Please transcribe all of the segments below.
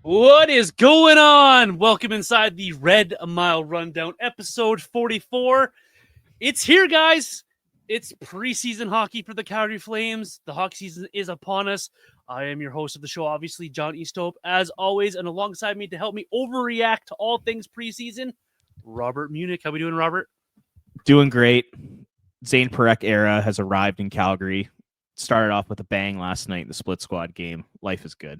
What is going on? Welcome inside the Red Mile Rundown, episode 44. It's here, guys. It's preseason hockey for the Calgary Flames. The hockey season is upon us. I am your host of the show, obviously, John Easthope, as always, and alongside me to help me overreact to all things preseason, Robert Munich. How we doing, Robert? Doing great. Zane Parekh era has arrived in Calgary. Started off with a bang last night in the split squad game. Life is good.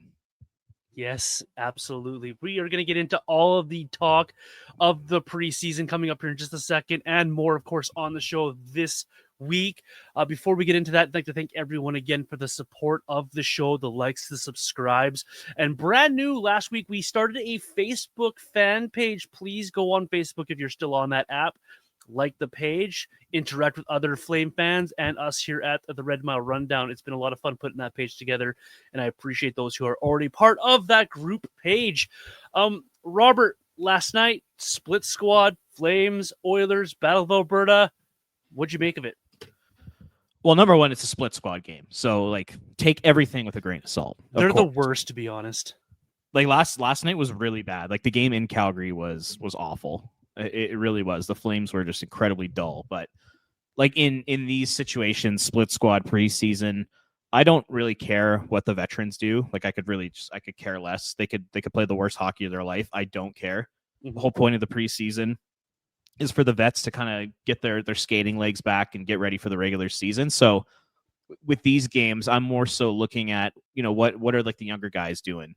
Yes, absolutely. We are going to get into all of the talk of the preseason coming up here in just a second and more, of course, on the show this week. Before we get into that, I'd like to thank everyone again for the support of the show, the likes, the subscribes. And brand new, last week, we started a Facebook fan page. Please go on Facebook if you're still on that app. Like the page, interact with other Flame fans and us here at the Red Mile Rundown. It's been a lot of fun putting that page together, and I appreciate those who are already part of that group page. Robert, last night, split squad, Flames, Oilers, Battle of Alberta. What'd you make of it? Well, number one, it's a split squad game, so take everything with a grain of salt. They're the worst, to be honest. Last night was really bad. The game in Calgary was awful. It really was. The Flames were just incredibly dull. But in these situations, split squad preseason, I don't really care what the veterans do. I could care less. They could play the worst hockey of their life. I don't care. The whole point of the preseason is for the vets to kind of get their skating legs back and get ready for the regular season. So with these games, I'm more so looking at, what are the younger guys doing?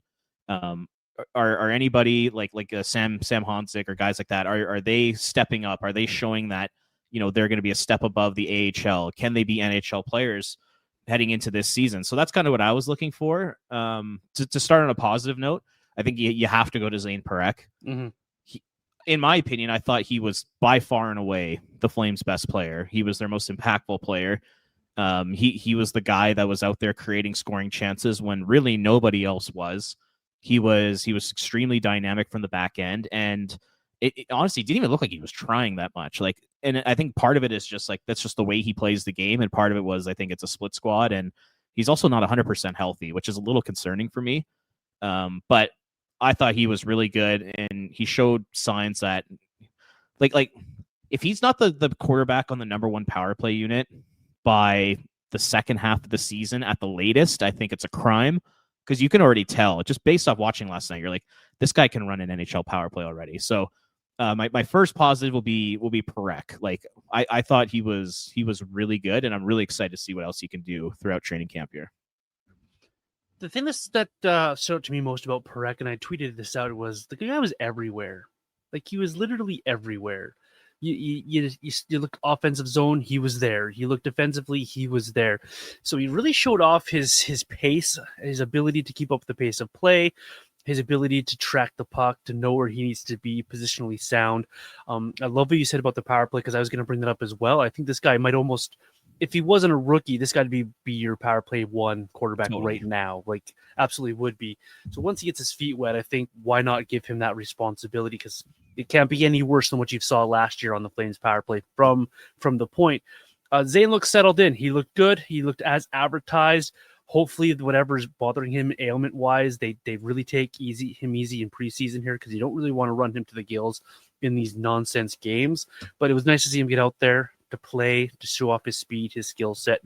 Are anybody like Sam Honzik or guys like that? Are they stepping up? Are they showing that they're going to be a step above the AHL? Can they be NHL players heading into this season? So that's kind of what I was looking for. To start on a positive note, I think you have to go to Zane Parekh. Mm-hmm. In my opinion, I thought he was by far and away the Flames' best player. He was their most impactful player. He was the guy that was out there creating scoring chances when really nobody else was. He was extremely dynamic from the back end, and it honestly didn't even look like he was trying that much. And I think part of it is just that's just the way he plays the game, and part of it was I think it's a split squad, and he's also not 100% healthy, which is a little concerning for me. But I thought he was really good, and he showed signs that if he's not the quarterback on the number one power play unit by the second half of the season at the latest, I think it's a crime. Because you can already tell, just based off watching last night, you're like, this guy can run an NHL power play already. So my first positive will be Parekh. I thought he was really good, and I'm really excited to see what else he can do throughout training camp here. The thing that stood out to me most about Parekh, and I tweeted this out, was the guy was everywhere. He was literally everywhere. You look offensive zone, he was there. You look defensively, he was there. So he really showed off his pace, his ability to keep up the pace of play, his ability to track the puck, to know where he needs to be positionally sound. I love what you said about the power play, because I was going to bring that up as well. I think this guy might almost, if he wasn't a rookie, this guy would be your power play one quarterback right now. Absolutely would be. So once he gets his feet wet, I think why not give him that responsibility, because it can't be any worse than what you saw last year on the Flames power play from the point. Zane looked settled in. He looked good. He looked as advertised. Hopefully whatever's bothering him ailment-wise, they really take him easy in preseason here, because you don't really want to run him to the gills in these nonsense games. But it was nice to see him get out there to play, to show off his speed, his skill set.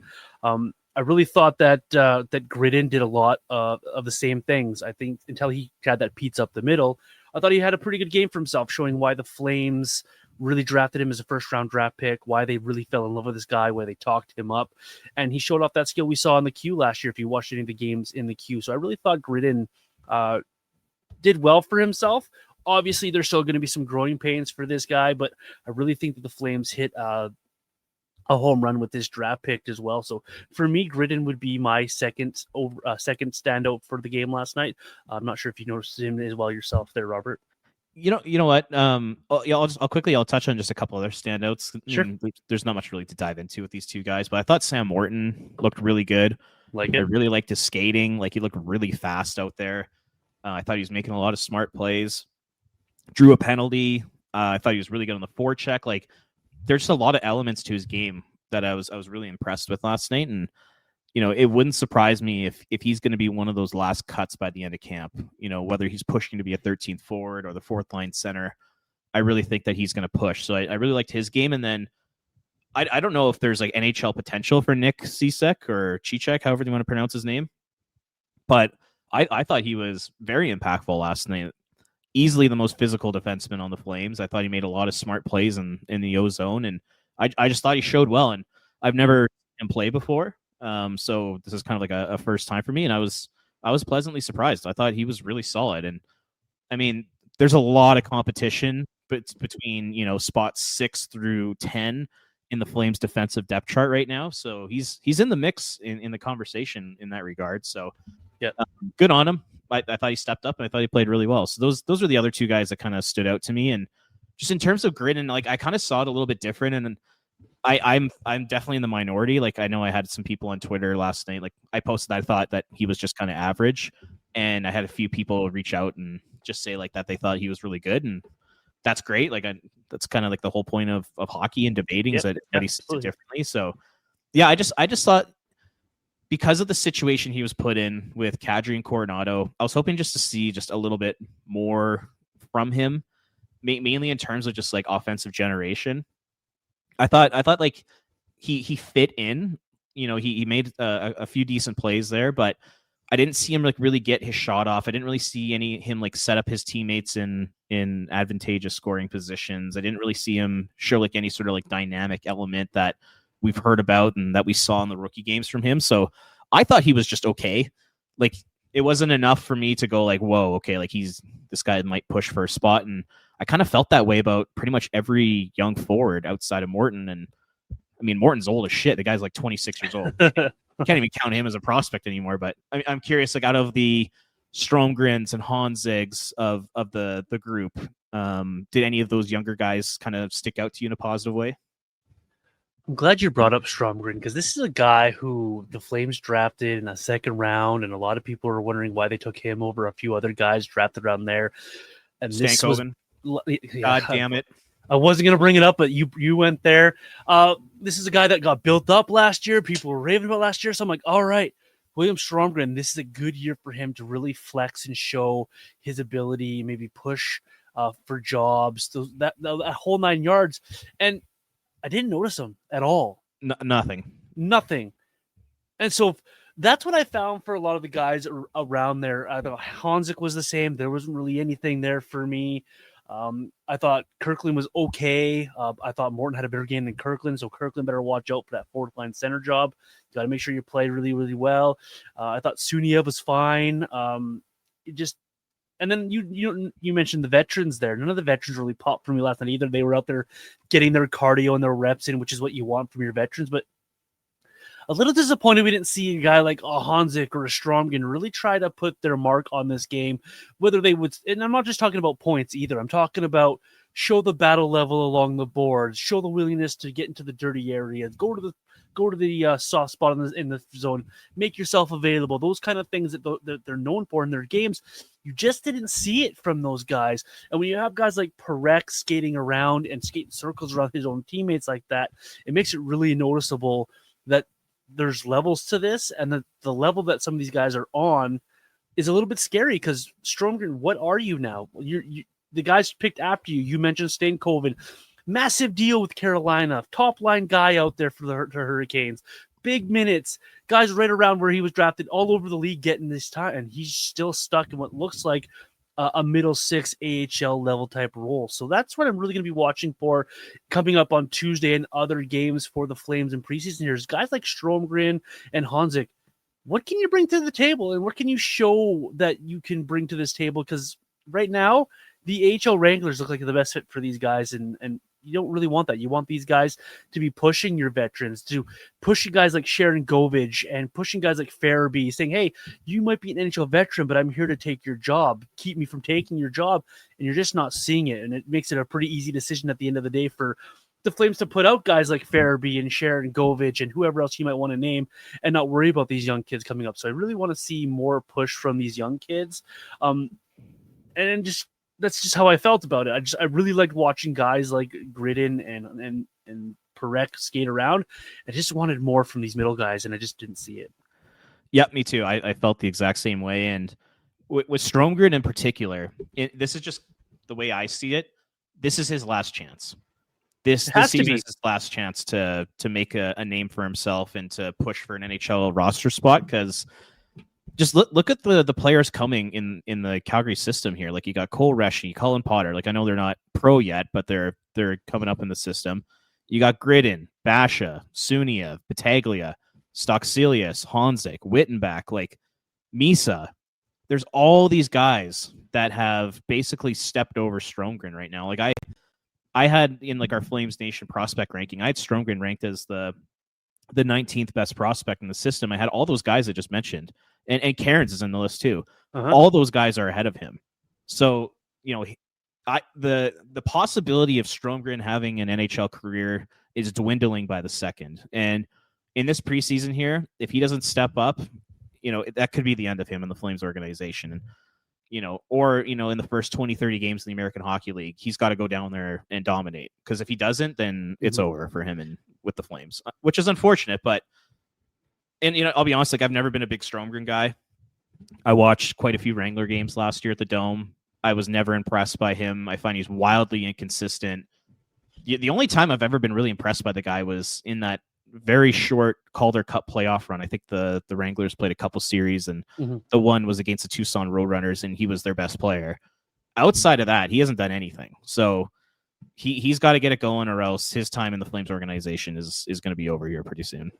I really thought that Gridden did a lot of the same things. I think until he had that pizza up the middle, I thought he had a pretty good game for himself, showing why the Flames really drafted him as a first-round draft pick, why they really fell in love with this guy, why they talked him up. And he showed off that skill we saw in the Q last year, if you watched any of the games in the Q. So I really thought Gridden did well for himself. Obviously, there's still going to be some growing pains for this guy, but I really think that the Flames hit a home run with this draft pick as well. So for me, Gridden would be my second standout for the game last night. I'm not sure if you noticed him as well yourself there, Robert. You know what? I'll touch on just a couple other standouts. Sure. There's not much really to dive into with these two guys, but I thought Sam Morton looked really good. I really liked his skating. He looked really fast out there. I thought he was making a lot of smart plays. Drew a penalty. I thought he was really good on the forecheck. There's just a lot of elements to his game that I was really impressed with last night. And it wouldn't surprise me if he's going to be one of those last cuts by the end of camp, whether he's pushing to be a 13th forward or the fourth line center. I really think that he's going to push. So I really liked his game. And then I don't know if there's like NHL potential for Nick Cicek or Cicek, however you want to pronounce his name. But I thought he was very impactful last night. Easily the most physical defenseman on the Flames. I thought he made a lot of smart plays in the O-zone. And I just thought he showed well. And I've never seen him play before. So this is kind of like a first time for me. And I was pleasantly surprised. I thought he was really solid. And I mean, there's a lot of competition between, spots 6 through 10 in the Flames defensive depth chart right now. So he's in the mix in the conversation in that regard. So yeah, good on him. I thought he stepped up and I thought he played really well. So those are the other two guys that kind of stood out to me. And just in terms of grit, and like I kind of saw it a little bit different. And I'm definitely in the minority. Like I know I had some people on Twitter last night. Like I posted, I thought that he was just kind of average, and I had a few people reach out and just say like that they thought he was really good, and that's great. Like that's kind of like the whole point of hockey and debating is that everybody sees it differently. So yeah, I just thought because of the situation he was put in with Kadri and Coronado, I was hoping just to see just a little bit more from him, mainly in terms of just like offensive generation. I thought like he fit in, he made a few decent plays there, but I didn't see him like really get his shot off. I didn't really see him like set up his teammates in advantageous scoring positions. I didn't really see him show like any sort of like dynamic element that we've heard about and that we saw in the rookie games from him. So I thought he was just okay. Like it wasn't enough for me to go like, whoa, okay, like this guy might push for a spot. And I kind of felt that way about pretty much every young forward outside of Morton. And I mean, Morton's old as shit. The guy's like 26 years old. I can't even count him as a prospect anymore. But I'm curious, like out of the Stromgrens and Honzigs of the group, did any of those younger guys kind of stick out to you in a positive way? I'm glad you brought up Stromgren because this is a guy who the Flames drafted in a second round, and a lot of people are wondering why they took him over a few other guys drafted around there. And this was, God damn it. I wasn't going to bring it up, but you went there. This is a guy that got built up last year. People were raving about last year. So I'm like, all right, William Stromgren, this is a good year for him to really flex and show his ability, maybe push for jobs, that whole 9 yards. And I didn't notice him at all. Nothing. And so that's what I found for a lot of the guys around there. I thought Honzik was the same. There wasn't really anything there for me. I thought Kirkland was okay. I thought Morton had a better game than Kirkland, so Kirkland better watch out for that fourth line center job. You got to make sure you play really, really well. I thought Suniev was fine. And then you mentioned the veterans there. None of the veterans really popped for me last night either. They were out there getting their cardio and their reps in, which is what you want from your veterans. But a little disappointed we didn't see a guy like a Honzik or a Stromgren really try to put their mark on this game, whether they would. And I'm not just talking about points either. I'm talking about show the battle level along the boards, show the willingness to get into the dirty areas, go to the soft spot in the zone, make yourself available. Those kind of things that they're known for in their games. You just didn't see it from those guys. And when you have guys like Parekh skating around and skating circles around his own teammates like that, it makes it really noticeable that there's levels to this, and the level that some of these guys are on is a little bit scary because Stromgren, what are you now? The guys picked after you. You mentioned Stankoven. Massive deal with Carolina. Top line guy out there for the Hurricanes. Big minutes. Guys right around where he was drafted all over the league getting this time, and he's still stuck in what looks like a middle six AHL level type role. So that's what I'm really going to be watching for coming up on Tuesday and other games for the Flames in preseason here. Guys like Stromgren and Honzik, what can you bring to the table, and what can you show that you can bring to this table? Because right now, the AHL Wranglers look like the best fit for these guys, and you don't really want that. You want these guys to be pushing your veterans, to pushing guys like Sharon Govich and pushing guys like Farabee, saying, hey, you might be an NHL veteran, but I'm here to take your job. Keep me from taking your job. And you're just not seeing it. And it makes it a pretty easy decision at the end of the day for the Flames to put out guys like Farabee and Sharon Govich and whoever else you might want to name and not worry about these young kids coming up. So I really want to see more push from these young kids. That's just how I felt about it. I really liked watching guys like Gridden and Parekh skate around. I just wanted more from these middle guys, and I just didn't see it. Yep, me too. I felt the exact same way. And with Stromgren in particular, this is just the way I see it. This is his last chance. This season is his last chance to make a name for himself and to push for an NHL roster spot. Because just look at the players coming in the Calgary system here. Like, you got Cole Reschke, Cullen Potter. Like, I know they're not pro yet, but they're coming up in the system. You got Gridden, Basha, Sunia, Battaglia, Stocksilius, Honzik, Wittenbach, like Misa. There's all these guys that have basically stepped over Stromgren right now. Like, I had in like our Flames Nation prospect ranking, I had Stromgren ranked as the 19th best prospect in the system. I had all those guys I just mentioned, and Cairns is in the list too. All those guys are ahead of him. So, you know, the possibility of Stromgren having an NHL career is dwindling by the second. And in this preseason here, if he doesn't step up, you know, that could be the end of him in the Flames organization. And, you know, or, you know, in the first 20, 30 games in the American Hockey League, he's got to go down there and dominate. Because if he doesn't, then it's over for him and with the Flames, which is unfortunate. But, and, you know, I'll be honest, like, I've never been a big Stromgren guy. I watched quite a few Wrangler games last year at the Dome. I was never impressed by him. I find he's wildly inconsistent. The only time I've ever been really impressed by the guy was in that very short Calder Cup playoff run. I think the Wranglers played a couple series, and the one was against the Tucson Roadrunners, and he was their best player. Outside of that, he hasn't done anything. So he's got to get it going, or else his time in the Flames organization is going to be over here pretty soon.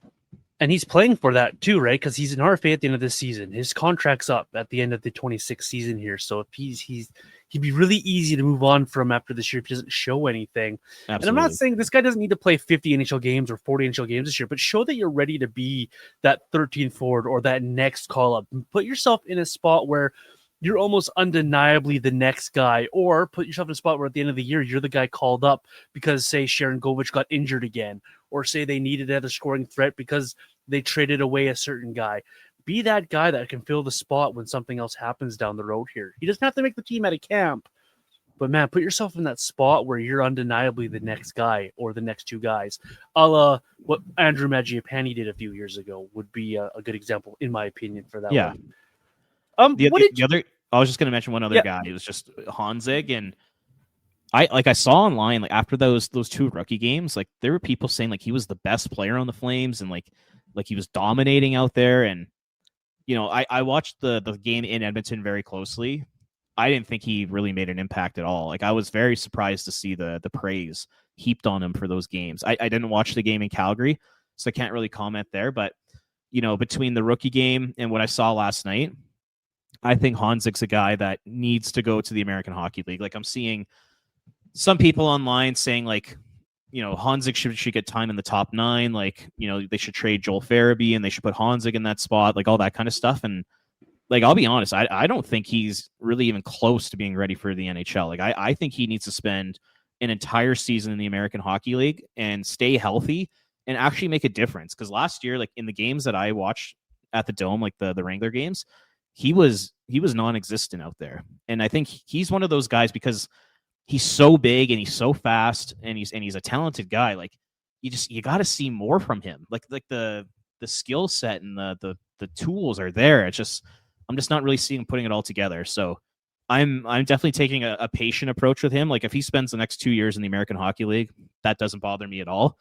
And he's playing for that too, right? Because he's an RFA at the end of this season. His contract's up at the end of the 26th season here. So if he'd be really easy to move on from after this year if he doesn't show anything. Absolutely. And I'm not saying this guy doesn't need to play 50 NHL games or 40 NHL games this year, but show that you're ready to be that 13th forward or that next call up. Put yourself in a spot where you're almost undeniably the next guy, or put yourself in a spot where at the end of the year, you're the guy called up because, say, Sharon Govich got injured again, or say they needed another scoring threat because they traded away a certain guy. Be that guy that can fill the spot when something else happens down the road here. He doesn't have to make the team out of camp, but man, put yourself in that spot where you're undeniably the next guy or the next two guys. A la what Andrew Mangiapane did a few years ago would be a good example, in my opinion, for that one. I was just going to mention one other guy. It was just Honzig, and I saw online, like, after those two rookie games, like, there were people saying like he was the best player on the Flames and like he was dominating out there. And, you know, I watched the game in Edmonton very closely. I didn't think he really made an impact at all. Like, I was very surprised to see the praise heaped on him for those games. I didn't watch the game in Calgary, so I can't really comment there. But, you know, between the rookie game and what I saw last night, I think Honzig's a guy that needs to go to the American Hockey League. Like, I'm seeing some people online saying, like, you know, Honzig should get time in the top 9. Like, you know, they should trade Joel Farabee and they should put Honzig in that spot, like all that kind of stuff. And, like, I'll be honest, I don't think he's really even close to being ready for the NHL. Like, I think he needs to spend an entire season in the American Hockey League and stay healthy and actually make a difference. Because last year, like, in the games that I watched at the Dome, like the Wrangler games, he was non-existent out there. And I think he's one of those guys, because he's so big and he's so fast and he's a talented guy. Like, you got to see more from him. Like the skill set and the tools are there. It's just, I'm just not really seeing him putting it all together. So I'm definitely taking a patient approach with him. Like, if he spends the next 2 years in the American Hockey League, that doesn't bother me at all.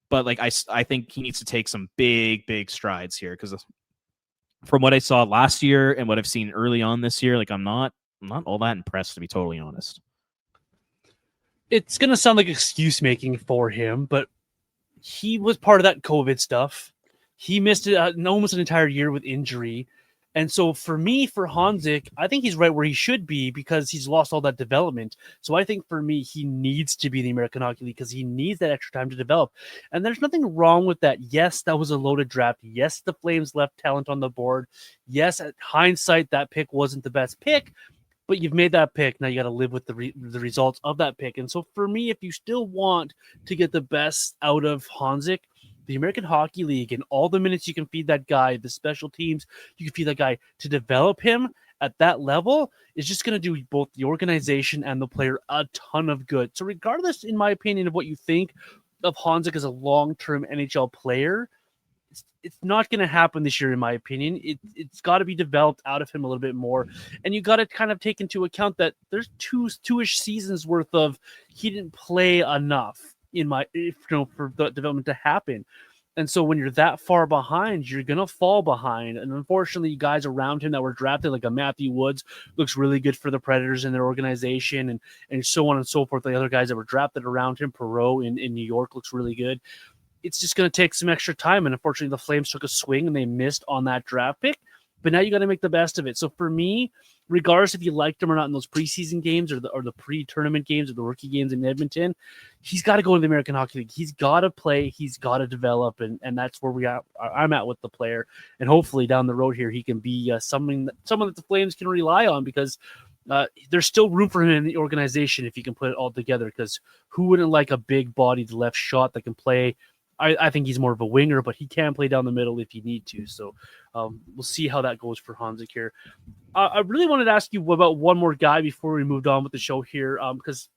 But, like, I think he needs to take some big strides here, because from what I saw last year and what I've seen early on this year, like, I'm not all that impressed, to be totally honest. It's going to sound like excuse making for him, but he was part of that COVID stuff. He missed almost an entire year with injury. And so for me, for Honzig, I think he's right where he should be, because he's lost all that development. So I think for me, he needs to be in the American Hockey League because he needs that extra time to develop. And there's nothing wrong with that. Yes, that was a loaded draft. Yes, the Flames left talent on the board. Yes, at hindsight, that pick wasn't the best pick, but you've made that pick. Now you got to live with the results of that pick. And so for me, if you still want to get the best out of Honzig, the American Hockey League and all the minutes you can feed that guy, the special teams, you can feed that guy to develop him at that level is just going to do both the organization and the player a ton of good. So regardless, in my opinion, of what you think of Honzig as a long-term NHL player, it's not going to happen this year, in my opinion. It's got to be developed out of him a little bit more, and you got to kind of take into account that there's two-ish seasons worth of he didn't play enough for the development to happen. And so when you're that far behind, you're going to fall behind. And unfortunately, guys around him that were drafted, like a Matthew Woods, looks really good for the Predators in their organization, and so on and so forth. The other guys that were drafted around him, Perreault in New York, looks really good. It's just going to take some extra time. And unfortunately, the Flames took a swing and they missed on that draft pick. But now you got to make the best of it. So for me, regardless if you liked him or not in those preseason games or the pre-tournament games or the rookie games in Edmonton, he's got to go to the American Hockey League. He's got to play. He's got to develop, and that's where I'm at with the player. And hopefully down the road here, he can be someone that the Flames can rely on, because there's still room for him in the organization if he can put it all together. Because who wouldn't like a big-bodied left shot that can play? I think he's more of a winger, but he can play down the middle if you need to. So we'll see how that goes for Honzek here. I really wanted to ask you about one more guy before we moved on with the show here, because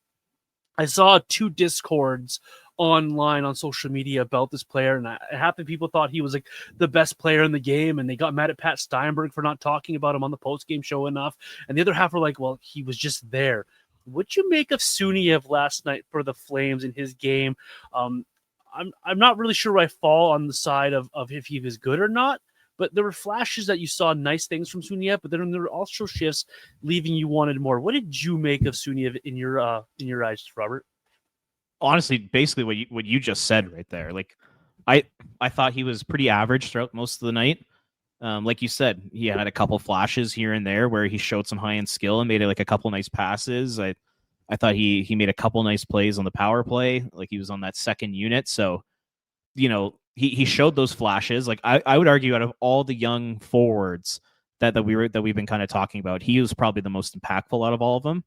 I saw 2 discords online on social media about this player, and half the people thought he was like the best player in the game, and they got mad at Pat Steinberg for not talking about him on the post-game show enough. And the other half were like, well, he was just there. What'd you make of Suniev last night for the Flames in his game? I'm not really sure where I fall on the side of if he was good or not, but there were flashes that you saw nice things from Suniev, but then there were also shifts leaving you wanted more. What did you make of Suniev in your eyes, Robert? Honestly, basically what you just said right there. Like, I thought he was pretty average throughout most of the night. Like you said, he had a couple flashes here and there where he showed some high-end skill and made like a couple nice passes. I thought he made a couple nice plays on the power play. Like, he was on that second unit. So, he showed those flashes. Like, I would argue out of all the young forwards that we've been kind of talking about, he was probably the most impactful out of all of them.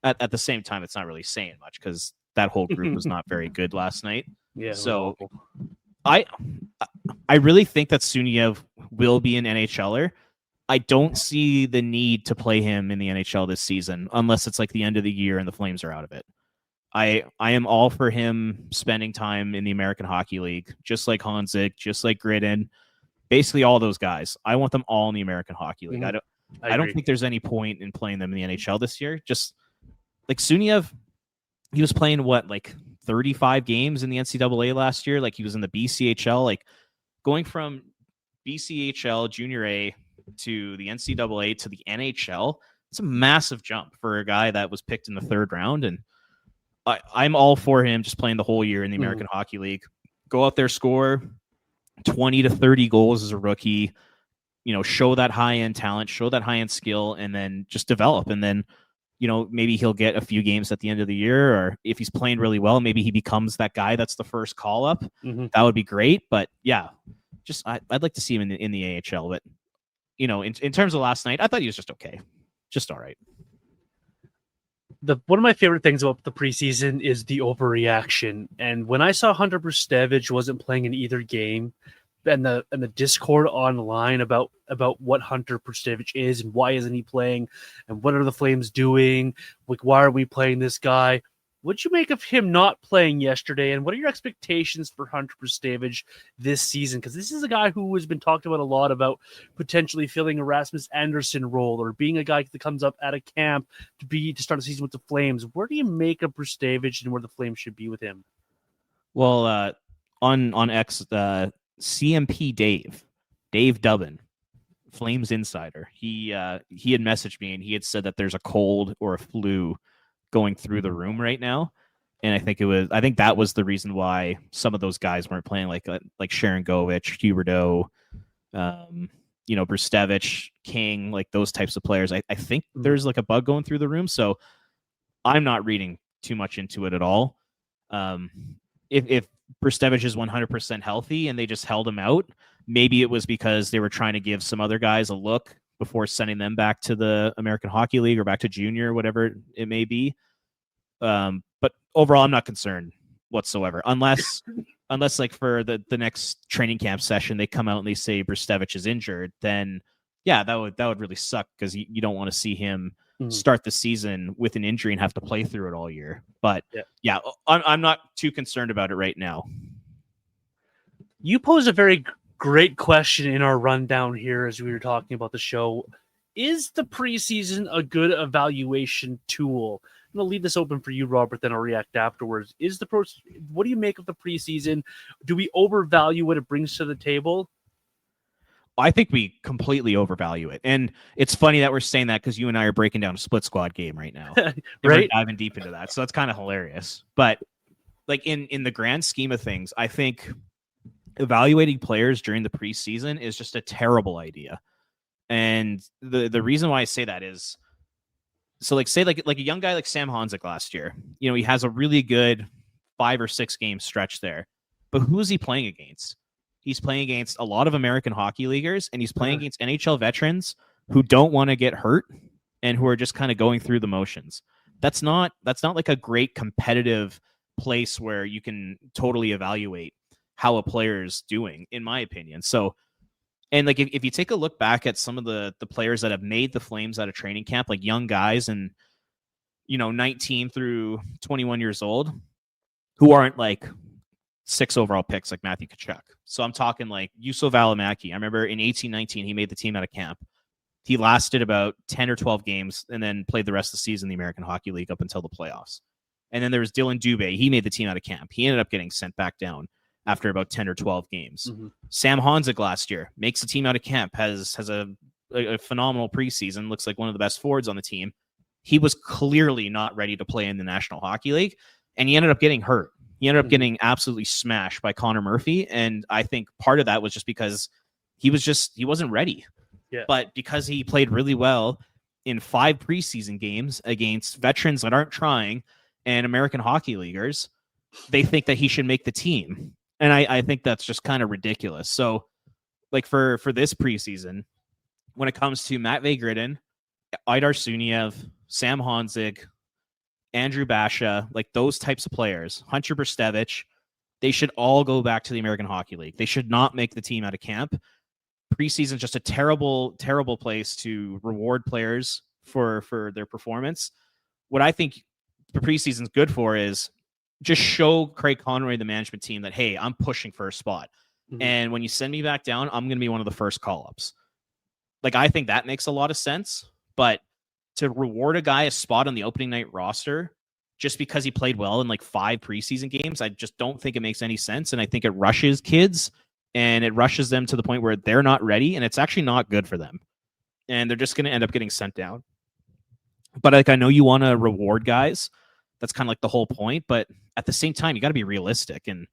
At the same time, it's not really saying much because that whole group was not very good last night. Yeah. So I really think that Suniev will be an NHLer. I don't see the need to play him in the NHL this season unless it's like the end of the year and the Flames are out of it. I am all for him spending time in the American Hockey League, just like Honzek, just like Gridden, basically all those guys. I want them all in the American Hockey League. Mm-hmm. I don't think there's any point in playing them in the NHL this year. Just like Suniev, he was playing like 35 games in the NCAA last year. Like, he was in the BCHL, like going from BCHL Junior A to the NCAA to the NHL. It's a massive jump for a guy that was picked in the 3rd round. And I'm all for him just playing the whole year in the American Hockey League. Go out there, score 20 to 30 goals as a rookie, show that high-end talent, show that high-end skill, and then just develop. And then, maybe he'll get a few games at the end of the year, or if he's playing really well, maybe he becomes that guy that's the first call-up. Mm-hmm. That would be great. But yeah, just I'd like to see him in the AHL. But, in terms of last night, I thought he was just okay. Just all right. One of my favorite things about the preseason is the overreaction. And when I saw Hunter Brustevich wasn't playing in either game, and the Discord online about what Hunter Brustevich is and why isn't he playing, and what are the Flames doing? Like, why are we playing this guy? What'd you make of him not playing yesterday, and what are your expectations for Hunter Brustevich this season? Because this is a guy who has been talked about a lot about potentially filling a Rasmus Anderson role, or being a guy that comes up at a camp to start a season with the Flames. Where do you make of Brustevich and where the Flames should be with him? Well, on X, CMP Dave Dubbin, Flames insider, he had messaged me and he had said that there's a cold or a flu going through the room right now, and I think that was the reason why some of those guys weren't playing, like Sharon Govich, Huberdeau, Brustevich, King, like those types of players. I think there's like a bug going through the room, so I'm not reading too much into it at all. If Brustevich is 100% healthy and they just held him out, maybe it was because they were trying to give some other guys a look before sending them back to the American Hockey League or back to junior, whatever it may be. But overall, I'm not concerned whatsoever, unless like for the next training camp session, they come out and they say Brustevich is injured, then yeah, that would really suck, because you don't want to see him start the season with an injury and have to play through it all year. But yeah, I'm not too concerned about it right now. You pose a very Great question in our rundown here as we were talking about the show. Is the preseason a good evaluation tool? I'm going to leave this open for you, Robert, then I'll react afterwards. What do you make of the preseason? Do we overvalue what it brings to the table? I think we completely overvalue it. And it's funny that we're saying that because you and I are breaking down a split squad game right now. Right? We're diving deep into that. So that's kind of hilarious. But like in the grand scheme of things, I think evaluating players during the preseason is just a terrible idea. And the reason why I say that is, so like say like a young guy like Sam Honzek last year, he has a really good 5 or 6 game stretch there. But who is he playing against? He's playing against a lot of American hockey leaguers, and he's playing against NHL veterans who don't want to get hurt and who are just kind of going through the motions. That's not like a great competitive place where you can totally evaluate how a player is doing, in my opinion. So, and like if you take a look back at some of the players that have made the Flames out of training camp, like young guys and 19 through 21 years old, who aren't like 6 overall picks like Matthew Tkachuk. So I'm talking like Juuso Välimäki. I remember in 18-19 he made the team out of camp. He lasted about 10 or 12 games and then played the rest of the season in the American Hockey League up until the playoffs. And then there was Dylan Dubé. He made the team out of camp. He ended up getting sent back down after about 10 or 12 games. Mm-hmm. Sam Honzek last year makes the team out of camp, has a phenomenal preseason, looks like one of the best forwards on the team. He was clearly not ready to play in the National Hockey League, and he ended up getting hurt. He ended up getting absolutely smashed by Connor Murphy, and I think part of that was just because he wasn't ready. Yeah. But because he played really well in 5 preseason games against veterans that aren't trying and American hockey leaguers, they think that he should make the team. And I think that's just kind of ridiculous. So like for this preseason, when it comes to Matt Vagridin, Idar Suniev, Sam Honzek, Andrew Basha, like those types of players, Hunter Brstevich, they should all go back to the American Hockey League. They should not make the team out of camp. Preseason is just a terrible, terrible place to reward players for their performance. What I think the preseason is good for is just show Craig Conroy, the management team, that, hey, I'm pushing for a spot. Mm-hmm. And when you send me back down, I'm going to be one of the first call-ups. Like, I think that makes a lot of sense. But to reward a guy a spot on the opening night roster just because he played well in like 5 preseason games, I just don't think it makes any sense. And I think it rushes kids and it rushes them to the point where they're not ready, and it's actually not good for them. And they're just going to end up getting sent down. But like, I know you want to reward guys. That's kind of like the whole point. But at the same time, you got to be realistic. And,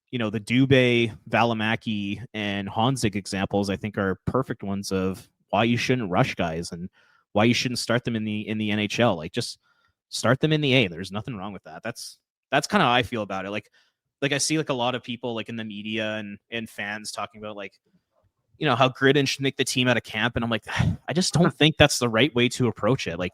the Dubé, Välimäki, and Honzek examples, I think, are perfect ones of why you shouldn't rush guys and why you shouldn't start them in the NHL. Like, just start them in the A. There's nothing wrong with that. That's kind of how I feel about it. Like I see like a lot of people like in the media and fans talking about like, how Gridden should make the team out of camp. And I'm like, I just don't think that's the right way to approach it. Like,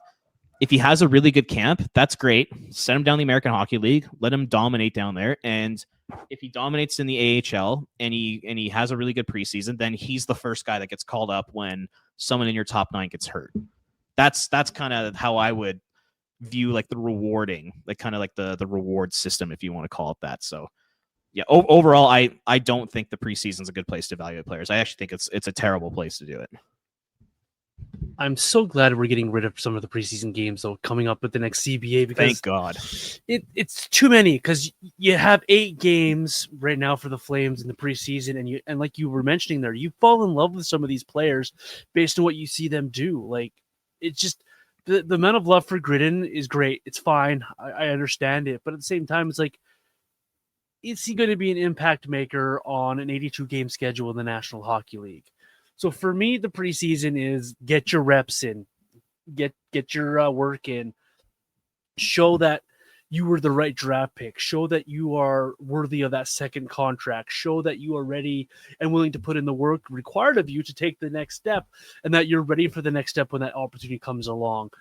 if he has a really good camp, that's great. Send him down the American Hockey League. Let him dominate down there. And if he dominates in the AHL and he has a really good preseason, then he's the first guy that gets called up when someone in your top 9 gets hurt. That's kind of how I would view like the rewarding, like kind of like the reward system, if you want to call it that. So yeah, overall, I don't think the preseason is a good place to evaluate players. I actually think it's a terrible place to do it. I'm so glad we're getting rid of some of the preseason games, though, coming up with the next CBA. Because thank God. It's too many, because you have 8 games right now for the Flames in the preseason, and like you were mentioning there, you fall in love with some of these players based on what you see them do. Like, it's just the amount of love for Gridden is great. It's fine. I understand it. But at the same time, it's like, is he going to be an impact maker on an 82 game schedule in the National Hockey League? So for me, the preseason is get your reps in, get your work in, show that you were the right draft pick, show that you are worthy of that second contract, show that you are ready and willing to put in the work required of you to take the next step, and that you're ready for the next step when that opportunity comes along.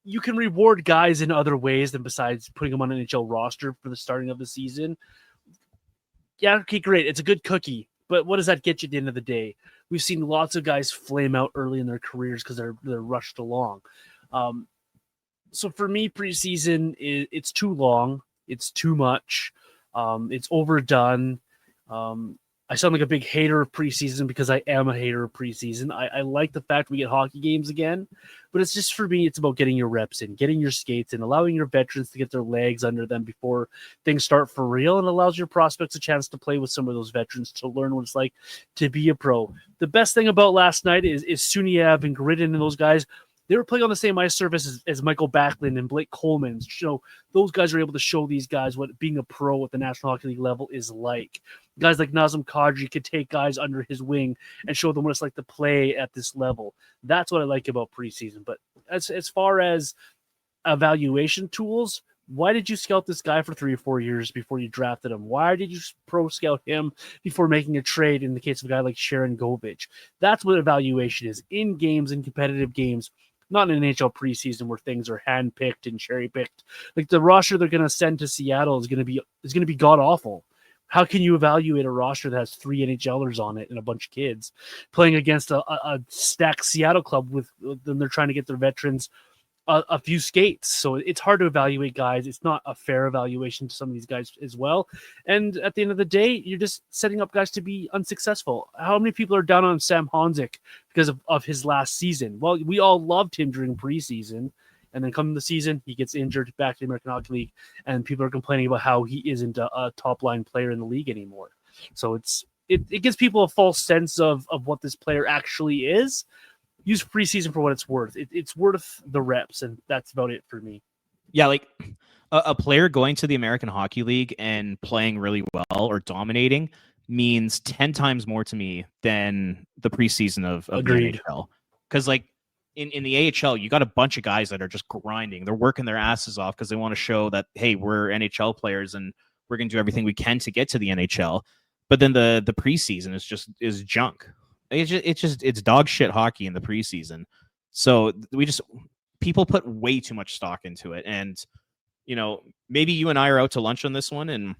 You can reward guys in other ways than besides putting them on an NHL roster for the starting of the season. Yeah, okay, great. It's a good cookie. But what does that get you at the end of the day? We've seen lots of guys flame out early in their careers because they're rushed along. So for me, preseason, it's too long. It's too much. It's overdone. I sound like a big hater of preseason because I am a hater of preseason. I like the fact we get hockey games again, but it's just for me, it's about getting your reps in, getting your skates in, allowing your veterans to get their legs under them before things start for real, and allows your prospects a chance to play with some of those veterans to learn what it's like to be a pro. The best thing about last night is Suniev and Gridden and those guys. They were playing on the same ice surface as Mikael Backlund and Blake Coleman. Those guys are able to show these guys what being a pro at the National Hockey League level is like. Guys like Nazem Kadri could take guys under his wing and show them what it's like to play at this level. That's what I like about preseason. But as far as evaluation tools, why did you scout this guy for 3 or 4 years before you drafted him? Why did you pro scout him before making a trade in the case of a guy like Sharon Govich? That's what evaluation is in games, in competitive games, not in NHL preseason where things are handpicked and cherry picked. Like the roster they're going to send to Seattle is going to be god awful. How can you evaluate a roster that has 3 NHLers on it and a bunch of kids playing against a stacked Seattle club with then they're trying to get their veterans a few skates? So it's hard to evaluate guys. It's not a fair evaluation to some of these guys as well. And at the end of the day, you're just setting up guys to be unsuccessful. How many people are down on Sam Honzik because of his last season? Well, we all loved him during preseason. And then come the season, he gets injured back to the American Hockey League, and people are complaining about how he isn't a top-line player in the league anymore. So it gives people a false sense of what this player actually is. Use preseason for what it's worth. It's worth the reps, and that's about it for me. Yeah, like a player going to the American Hockey League and playing really well or dominating means 10 times more to me than the preseason of the NHL. Because, like, in the AHL, you got a bunch of guys that are just grinding. They're working their asses off because they want to show that, hey, we're NHL players and we're going to do everything we can to get to the NHL. But then the preseason is junk. It's dog shit hockey in the preseason. So people put way too much stock into it. And, maybe you and I are out to lunch on this one, and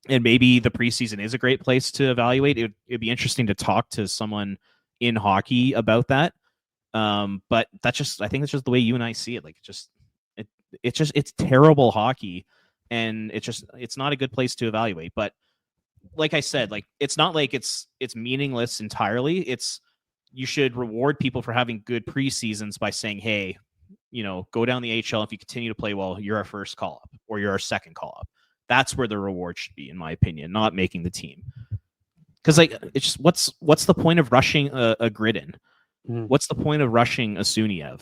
maybe the preseason is a great place to evaluate. It'd be interesting to talk to someone in hockey about that. But I think it's just the way you and I see it. Like, it's terrible hockey, and it's not a good place to evaluate. But like I said, like, it's not like it's meaningless entirely. You should reward people for having good preseasons by saying, hey, go down the AHL. If you continue to play well, you're our first call up or you're our second call up. That's where the reward should be, in my opinion, not making the team. Because, like, it's just what's the point of rushing a Gridden? What's the point of rushing a Suniev,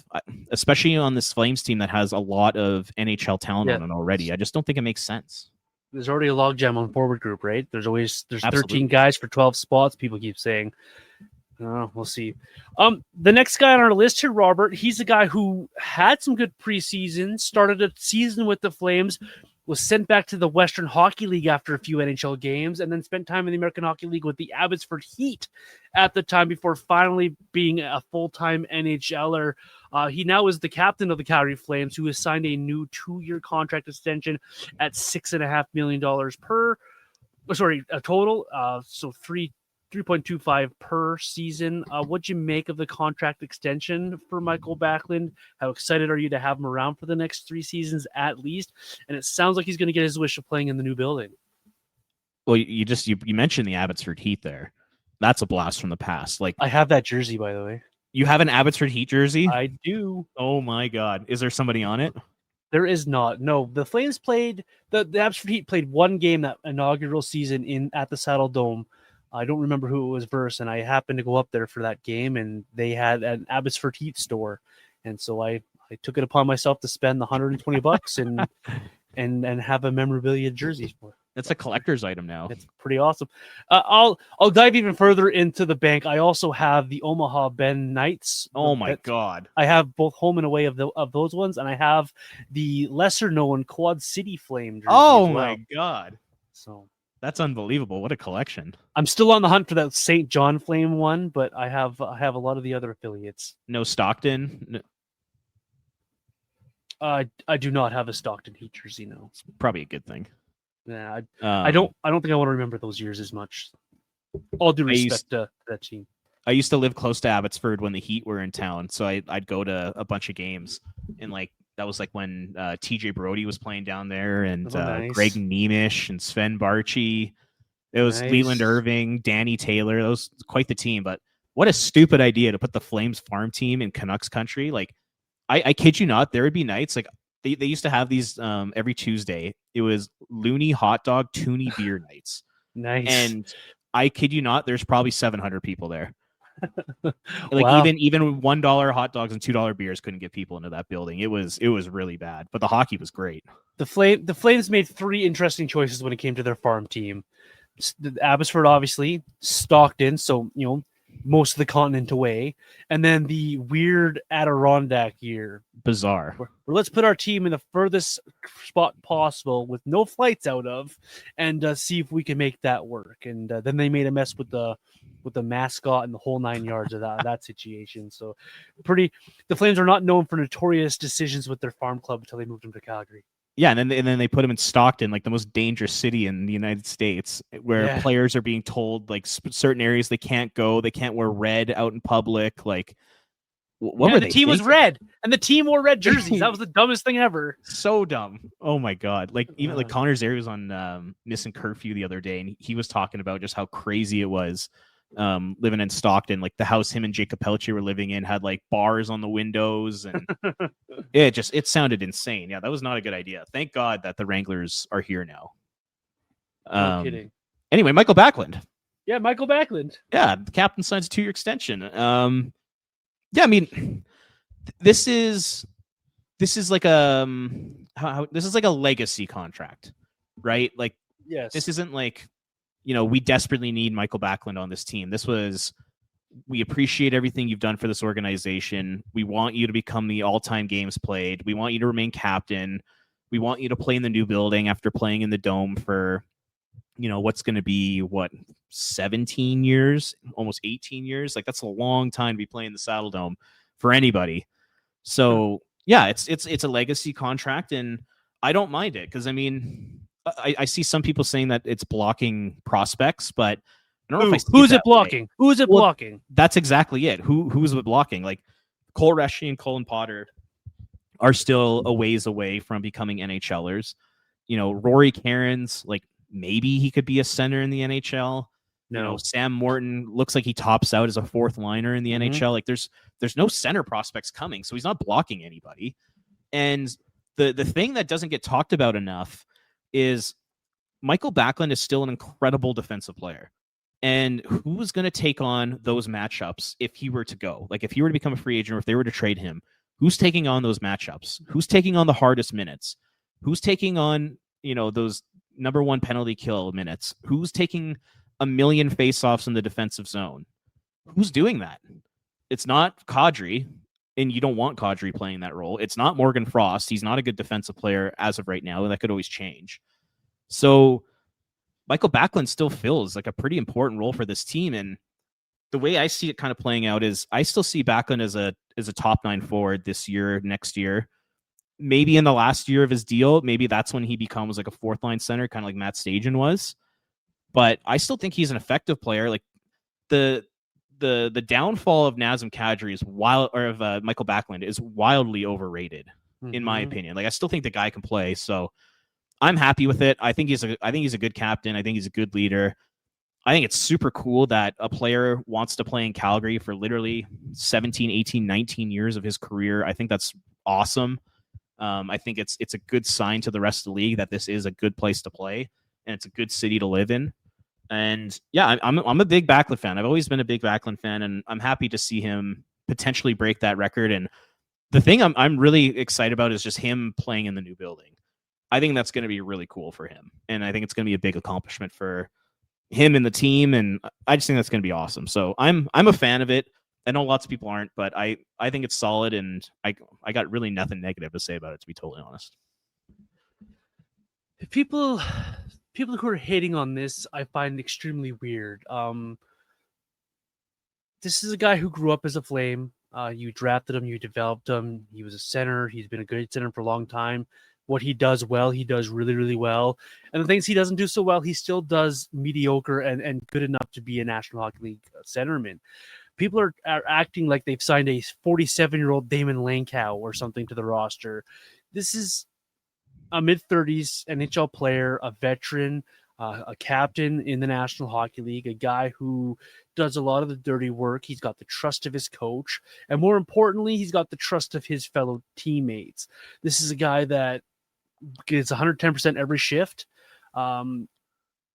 especially on this Flames team that has a lot of NHL talent on it already? I just don't think it makes sense. There's already a logjam on forward group, right? There's Absolutely. 13 guys for 12 spots. People keep saying, we'll see. The next guy on our list here, Robert, he's a guy who had some good preseason, started a season with the Flames, was sent back to the Western Hockey League after a few NHL games, and then spent time in the American Hockey League with the Abbotsford Heat at the time before finally being a full-time NHLer. He now is the captain of the Calgary Flames, who has signed a new 2-year contract extension at $6.5 million a total. So 3.25 per season. What'd you make of the contract extension for Mikael Backlund? How excited are you to have him around for the next 3 seasons at least? And it sounds like he's going to get his wish of playing in the new building. Well, you mentioned the Abbotsford Heat there. That's a blast from the past. Like, I have that jersey, by the way. You have an Abbotsford Heat jersey? I do. Oh my God. Is there somebody on it? There is not. No, the Flames played, the Abbotsford Heat played one game that inaugural season at the Saddle Dome. I don't remember who it was versus, and I happened to go up there for that game, and they had an Abbotsford Heat store. And so I took it upon myself to spend the $120 and have a memorabilia jersey for it. It's a collector's item now. It's pretty awesome. I'll dive even further into the bank. I also have the Omaha Ben Knights. Oh my God! I have both home and away of those ones, and I have the lesser known Quad City Flame jersey. Oh my God! So that's unbelievable. What a collection! I'm still on the hunt for that St. John Flame one, but I have a lot of the other affiliates. No Stockton. No. I do not have a Stockton Heat jersey. No, it's probably a good thing. Yeah, I don't think I want to remember those years as much. All due respect to that team. I used to live close to Abbotsford when the Heat were in town, so I'd go to a bunch of games, and like that was like when TJ Brody was playing down there, and nice. Greg Nemish and Sven Barchi. It was Leland Irving, Danny Taylor. That was quite the team. But what a stupid idea to put the Flames farm team in Canucks country. Like, I kid you not, there would be nights like they used to have these every Tuesday. It was Looney hot dog, Toonie beer nights. Nice. And I kid you not, there's probably 700 people there. Like wow. even $1 hot dogs and $2 beers couldn't get people into that building. It was really bad, but the hockey was great. The Flames made 3 interesting choices when it came to their farm team. Abbotsford, obviously, Stockton, so most of the continent away, and then the weird Adirondack year. Bizarre. Where let's put our team in the furthest spot possible with no flights out of, and see if we can make that work. And then they made a mess with the mascot and the whole 9 yards of that situation. So the Flames are not known for notorious decisions with their farm club until they moved them to Calgary. Yeah, and then they put him in Stockton, like the most dangerous city in the United States, where players are being told like certain areas they can't go, they can't wear red out in public. Like, what were they? The team was red, and the team wore red jerseys. That was the dumbest thing ever. So dumb. Oh my god! Like even like Connor Zary was on Missing Curfew the other day, and he was talking about just how crazy it was. Living in Stockton, like the house him and Jacob Pelche were living in had like bars on the windows, and it sounded insane. Yeah, that was not a good idea. Thank God that the Wranglers are here now. No kidding. Anyway, Mikael Backlund. Yeah, Mikael Backlund. Yeah, the captain signs a 2-year extension. Yeah, I mean, this is like this is like a legacy contract, right? Like, yes, this isn't like, we desperately need Mikael Backlund on this team. We appreciate everything you've done for this organization. We want you to become the all-time games played. We want you to remain captain. We want you to play in the new building after playing in the Dome for, what's going to be 17 years, almost 18 years. Like, that's a long time to be playing the Saddle Dome for anybody. So yeah, it's a legacy contract, and I don't mind it because I see some people saying that it's blocking prospects, but I don't know if I see who's it blocking? Who's it blocking? That's exactly it. Who's it blocking? Like Cole Reschy and Colin Potter are still a ways away from becoming NHLers. Rory Cairns, like maybe he could be a center in the NHL. No, Sam Morton looks like he tops out as a 4th liner in the NHL. Like there's no center prospects coming, so he's not blocking anybody. And the thing that doesn't get talked about enough is Mikael Backlund is still an incredible defensive player. And who's going to take on those matchups if he were to go? Like if he were to become a free agent or if they were to trade him, who's taking on those matchups? Who's taking on the hardest minutes? Who's taking on, those number 1 penalty kill minutes? Who's taking a million faceoffs in the defensive zone? Who's doing that? It's not Kadri, and you don't want Kadri playing that role. It's not Morgan Frost. He's not a good defensive player as of right now, and that could always change. So Mikael Backlund still fills like a pretty important role for this team, and the way I see it kind of playing out is I still see Backlund as a top 9 forward this year, next year. Maybe in the last year of his deal, maybe that's when he becomes like a 4th line center, kind of like Matt Stajan was. But I still think he's an effective player. Like the downfall of Nazem Kadri is of Mikael Backlund is wildly overrated, in my opinion. Like I still think the guy can play, so I'm happy with it. I think he's a good captain. I think he's a good leader. I think it's super cool that a player wants to play in Calgary for literally 17, 18, 19 years of his career. I think that's awesome. I think it's a good sign to the rest of the league that this is a good place to play and it's a good city to live in. And yeah, I'm a big Backlund fan. I've always been a big Backlund fan, and I'm happy to see him potentially break that record. And the thing I'm really excited about is just him playing in the new building. I think that's going to be really cool for him, and I think it's going to be a big accomplishment for him and the team. And I just think that's going to be awesome. So I'm a fan of it. I know lots of people aren't, but I think it's solid, and I got really nothing negative to say about it, to be totally honest. People who are hating on this, I find extremely weird. This is a guy who grew up as a Flame. You drafted him, you developed him. He was a center. He's been a good center for a long time. What he does well, he does really, really well. And the things he doesn't do so well, he still does mediocre and good enough to be a National Hockey League centerman. People are acting like they've signed a 47-year-old Damon Langkow or something to the roster. This is a mid-30s NHL player, a veteran. a captain in the National Hockey League, a guy who does a lot of the dirty work. He's got the trust of his coach, and more importantly, he's got the trust of his fellow teammates. This is a guy that gets 110% every shift.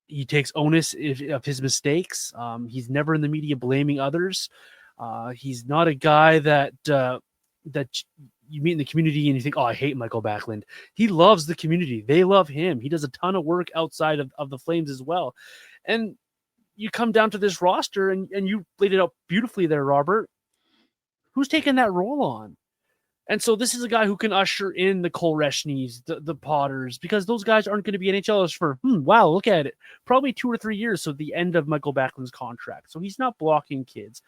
He takes onus of his mistakes. He's never in the media blaming others. He's not a guy that you meet in the community and you think, oh, I hate Mikael Backlund. He loves the community. They love him. He does a ton of work outside of the Flames as well. And you come down to this roster and you laid it out beautifully there, Robert. Who's taking that role on? And so this is a guy who can usher in the Cole Reshnys, the Potters, because those guys aren't going to be NHLers for, wow, look at it, probably 2 or 3 years, so the end of Mikael Backlund's contract. So he's not blocking kids.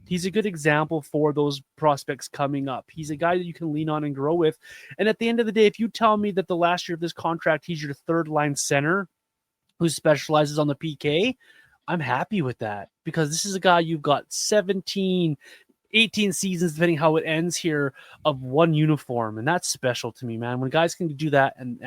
He's a good example for those prospects coming up. He's a guy that you can lean on and grow with. And at the end of the day, if you tell me that the last year of this contract, he's your third-line center who specializes on the PK, I'm happy with that, because this is a guy you've got 18 seasons, depending how it ends here, of one uniform. And that's special to me, man. When guys can do that and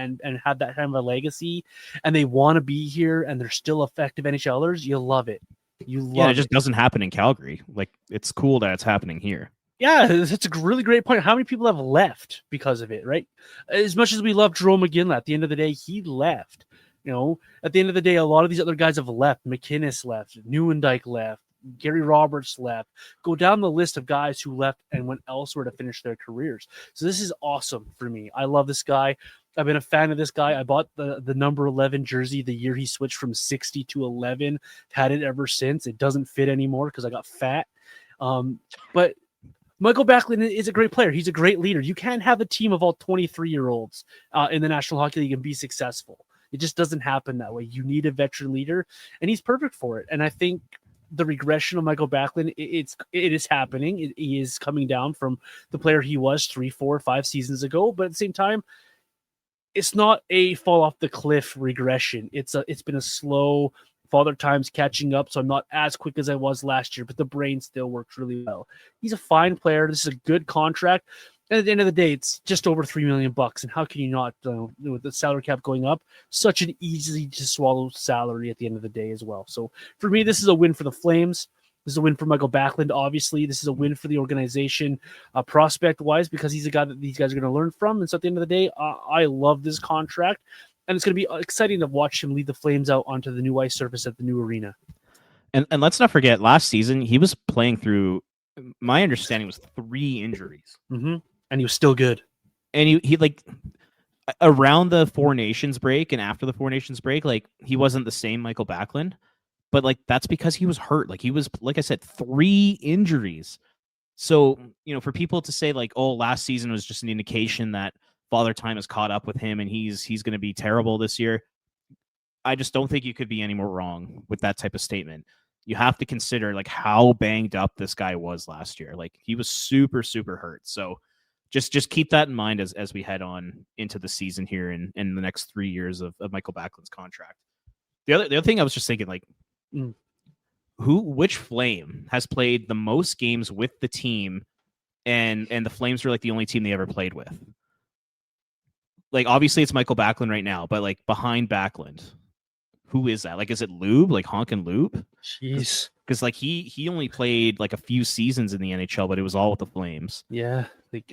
have that kind of a legacy and they want to be here and they're still effective NHLers, you love it. It just doesn't happen in Calgary. Like, it's cool that it's happening here. Yeah, it's a really great point. How many people have left because of it, right? As much as we love Jerome McGinley, at the end of the day, he left. You know, at the end of the day, a lot of these other guys have left. McInnes left. Neuendijk left. Gary Roberts left. Go down the list of guys who left and went elsewhere to finish their careers. So this is awesome for me. I love this guy. I've been a fan of this guy. I bought the number 11 jersey the year he switched from 60 to 11. Had it ever since. It doesn't fit anymore because I got fat. But Mikael Backlund is a great player. He's a great leader. You can't have a team of all 23-year-olds in the National Hockey League and be successful. It just doesn't happen that way. You need a veteran leader, and he's perfect for it. And I think the regression of Mikael Backlund, it is happening. He is coming down from the player he was 3, 4, 5 seasons ago. But at the same time, it's not a fall off the cliff regression. It's been a slow Father Time's catching up, so I'm not as quick as I was last year, but the brain still works really well. He's a fine player. This is a good contract. And at the end of the day, it's just over $3 million. And how can you not, with the salary cap going up, such an easy to swallow salary at the end of the day as well. So for me, this is a win for the Flames. This is a win for Mikael Backlund. Obviously, this is a win for the organization, prospect-wise, because he's a guy that these guys are going to learn from. And so at the end of the day, I love this contract. And it's going to be exciting to watch him lead the Flames out onto the new ice surface at the new arena. And let's not forget, last season, he was playing through, my understanding was 3 injuries. Mm-hmm. And he was still good. And he like, around the 4 Nations break and after the 4 Nations break, like, he wasn't the same Mikael Backlund. But, like, that's because he was hurt. Like, he was, like I said, 3 injuries. So, for people to say, like, oh, last season was just an indication that Father Time has caught up with him and he's going to be terrible this year, I just don't think you could be any more wrong with that type of statement. You have to consider, like, how banged up this guy was last year. Like, he was super, super hurt. So just keep that in mind as we head on into the season here in the next 3 years of Mikael Backlund's contract. The other thing I was just thinking, like, which Flame has played the most games with the team and the Flames were, like, the only team they ever played with? Like, obviously it's Mikael Backlund right now, but, like, behind Backlund, who is that? Like, is it Lube? Like, Honkin' Lube? Jeez. Because, like, he only played, like, a few seasons in the NHL, but it was all with the Flames. Yeah. Like,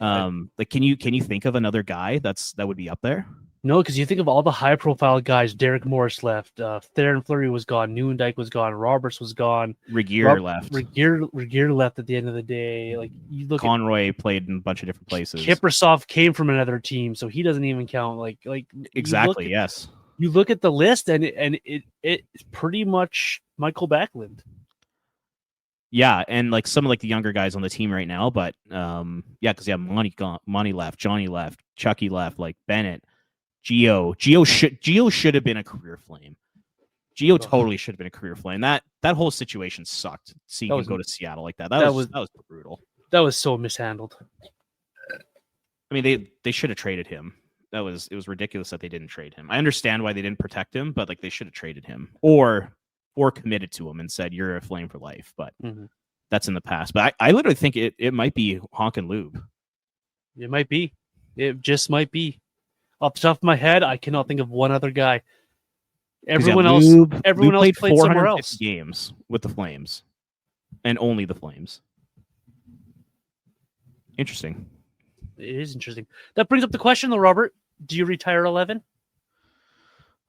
can you think of another guy that would be up there? No, because you think of all the high-profile guys. Derek Morris left. Theron Fleury was gone. Neuendijk was gone. Roberts was gone. Regier left. Regier left at the end of the day. Like, you look Conroy played in a bunch of different places. Kiprasov came from another team, so he doesn't even count. Like exactly. Yes. You look at the list, and it's pretty much Mikael Backlund. Yeah, and, like, some of, like, the younger guys on the team right now, but because Monty left, Johnny left, Chucky left, like, Bennett, Gio should have been a career Flame. Gio totally should have been a career Flame. That whole situation sucked. Seeing him go to Seattle like that. That was brutal. That was so mishandled. I mean, they should have traded him. It was ridiculous that they didn't trade him. I understand why they didn't protect him, but, like, they should have traded him or committed to him and said, you're a Flame for life. But that's in the past. But I literally think it might be Honkin' Lube. It might be. It just might be. Off the top of my head, I cannot think of one other guy. Everyone else played played somewhere 450 else. games with the Flames, and only the Flames. Interesting. It is interesting. That brings up the question, though, Robert. Do you retire 11?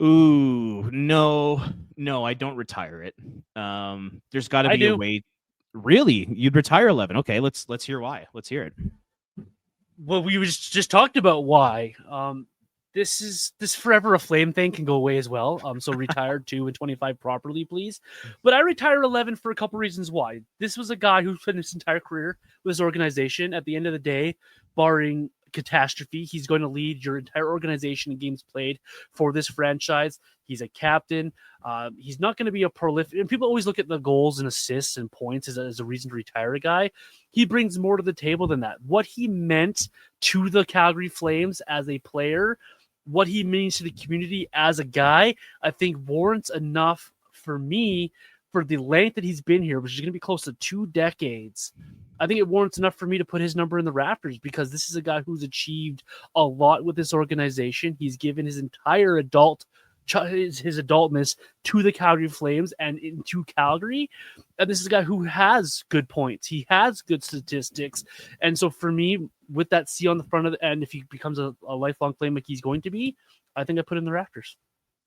Ooh, no, I don't retire it. There's got to be a way. Really, you'd retire 11? Okay, let's hear why. Let's hear it. Well, we just talked about why. This forever a Flame thing can go away as well. So retire 2 and 25 properly, please. But I retired 11 for a couple reasons why. This was a guy who spent his entire career with his organization. At the end of the day, barring catastrophe, he's going to lead your entire organization in games played for this franchise. He's a captain. He's not going to be a prolific. And people always look at the goals and assists and points as a reason to retire a guy. He brings more to the table than that. What he meant to the Calgary Flames as a player, what he means to the community as a guy, I think warrants enough for me for the length that he's been here, which is going to be close to 2 decades. I think it warrants enough for me to put his number in the rafters because this is a guy who's achieved a lot with this organization. He's given his entire his adultness to the Calgary Flames and into Calgary. And this is a guy who has good points. He has good statistics. And so for me, with that C on the front of the end, if he becomes a lifelong Flame like he's going to be, I think I put in the rafters.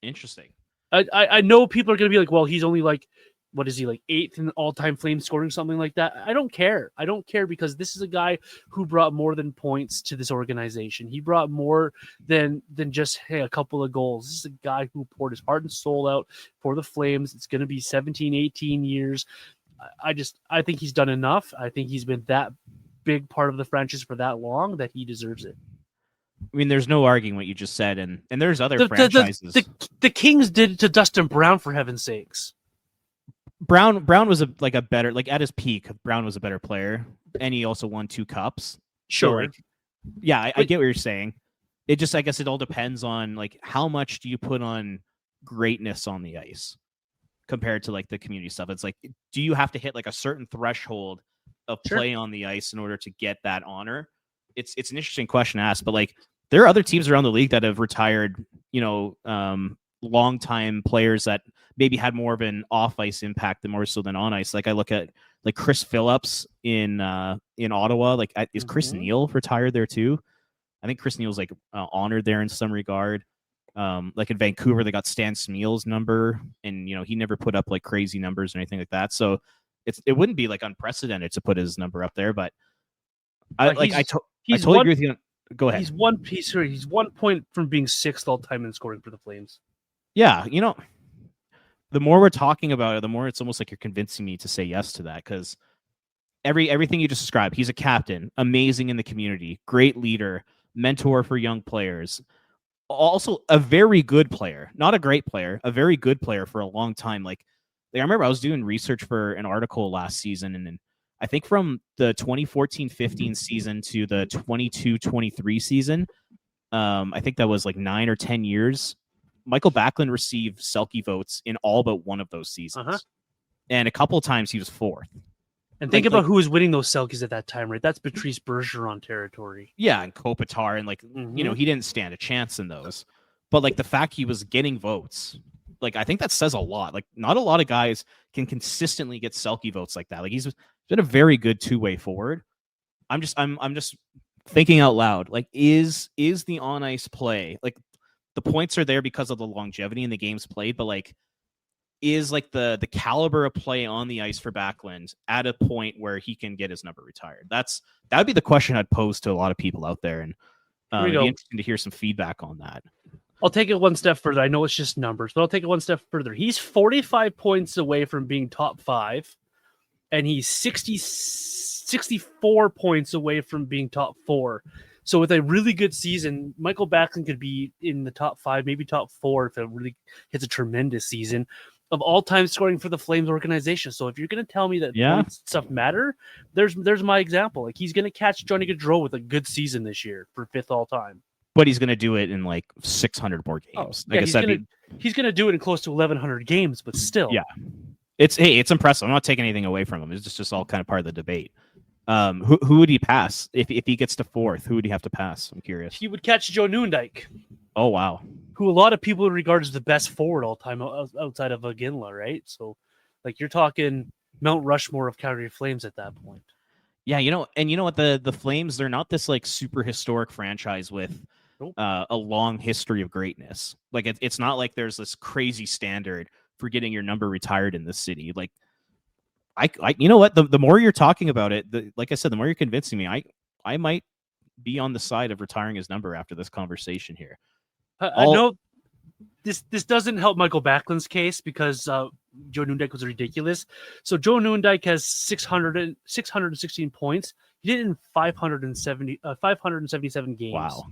Interesting. I know people are going to be like, well, he's only like, what is he, like 8th in all-time Flame scoring, something like that. I don't care. I don't care because this is a guy who brought more than points to this organization. He brought more than just, hey, a couple of goals. This is a guy who poured his heart and soul out for the Flames. It's going to be 17, 18 years. I think he's done enough. I think he's been that big part of the franchise for that long that he deserves it. I mean, there's no arguing what you just said, and there's other franchises. The Kings did it to Dustin Brown, for heaven's sakes. Brown was a better, like at his peak, Brown was a better player, and he also won 2 cups. Sure. So I get what you're saying. It just, I guess it all depends on like how much do you put on greatness on the ice compared to like the community stuff. It's like, do you have to hit like a certain threshold of play on the ice in order to get that honor? It's an interesting question to ask, but like there are other teams around the league that have retired, long-time players that maybe had more of an off-ice impact than more so than on ice. Like I look at like Chris Phillips in Ottawa. Like is Chris Neal retired there too? I think Chris Neal's like honored there in some regard. Like in Vancouver, they got Stan Smeal's number, and he never put up like crazy numbers or anything like that. So it wouldn't be like unprecedented to put his number up there. But I totally agree with you. Go ahead. He's 1 point from being 6th all time in scoring for the Flames. Yeah, the more we're talking about it, the more it's almost like you're convincing me to say yes to that, because everything you just described, he's a captain, amazing in the community, great leader, mentor for young players, also a very good player, not a great player, a very good player for a long time. Like I remember I was doing research for an article last season, and I think from the 2014-15 season to the 22-23 season, I think that was like 9 or 10 years. Michael Backlund received Selke votes in all but one of those seasons. And a couple of times he was 4th. And think about who was winning those Selkes at that time, right? That's Patrice Bergeron territory. Yeah, and Kopitar, and he didn't stand a chance in those. But like the fact he was getting votes, like I think that says a lot. Like not a lot of guys can consistently get Selke votes like that. Like he's been a very good two-way forward. I'm just thinking out loud. Like is the on ice play, like the points are there because of the longevity in the games played, but like is like the caliber of play on the ice for Backlund at a point where he can get his number retired? That would be the question I'd pose to a lot of people out there, and it'd be interesting to hear some feedback on that. I'll take it one step further. I know it's just numbers, but I'll take it one step further. He's 45 points away from being top 5, and he's 64 points away from being top 4. So with a really good season, Mikael Backlund could be in the top 5, maybe top 4 if it really hits a tremendous season of all-time scoring for the Flames organization. So if you're going to tell me that points stuff matter, there's my example. Like he's going to catch Johnny Gaudreau with a good season this year for 5th all-time. But he's going to do it in like 600 more games. He's going to do it in close to 1,100 games, but still. Yeah. It's impressive. I'm not taking anything away from him. It's just all kind of part of the debate. Who would he pass if he gets to 4th? Who would he have to pass? I'm curious. He would catch Joe Newendike. Oh wow, who a lot of people regard as the best forward all time outside of Iginla, right? So, like, you're talking Mount Rushmore of Calgary Flames at that point. Yeah, and you know what, the Flames, they're not this like super historic franchise with a long history of greatness. Like it's not like there's this crazy standard for getting your number retired in this city. Like I you know what, the more you're talking about it, like I said, the more you're convincing me, I might be on the side of retiring his number after this conversation here. I know this doesn't help Mikael Backlund's case because Joe Nieuwendyk was ridiculous. So Joe Nieuwendyk has 616 points. He did it in 577 games. Wow.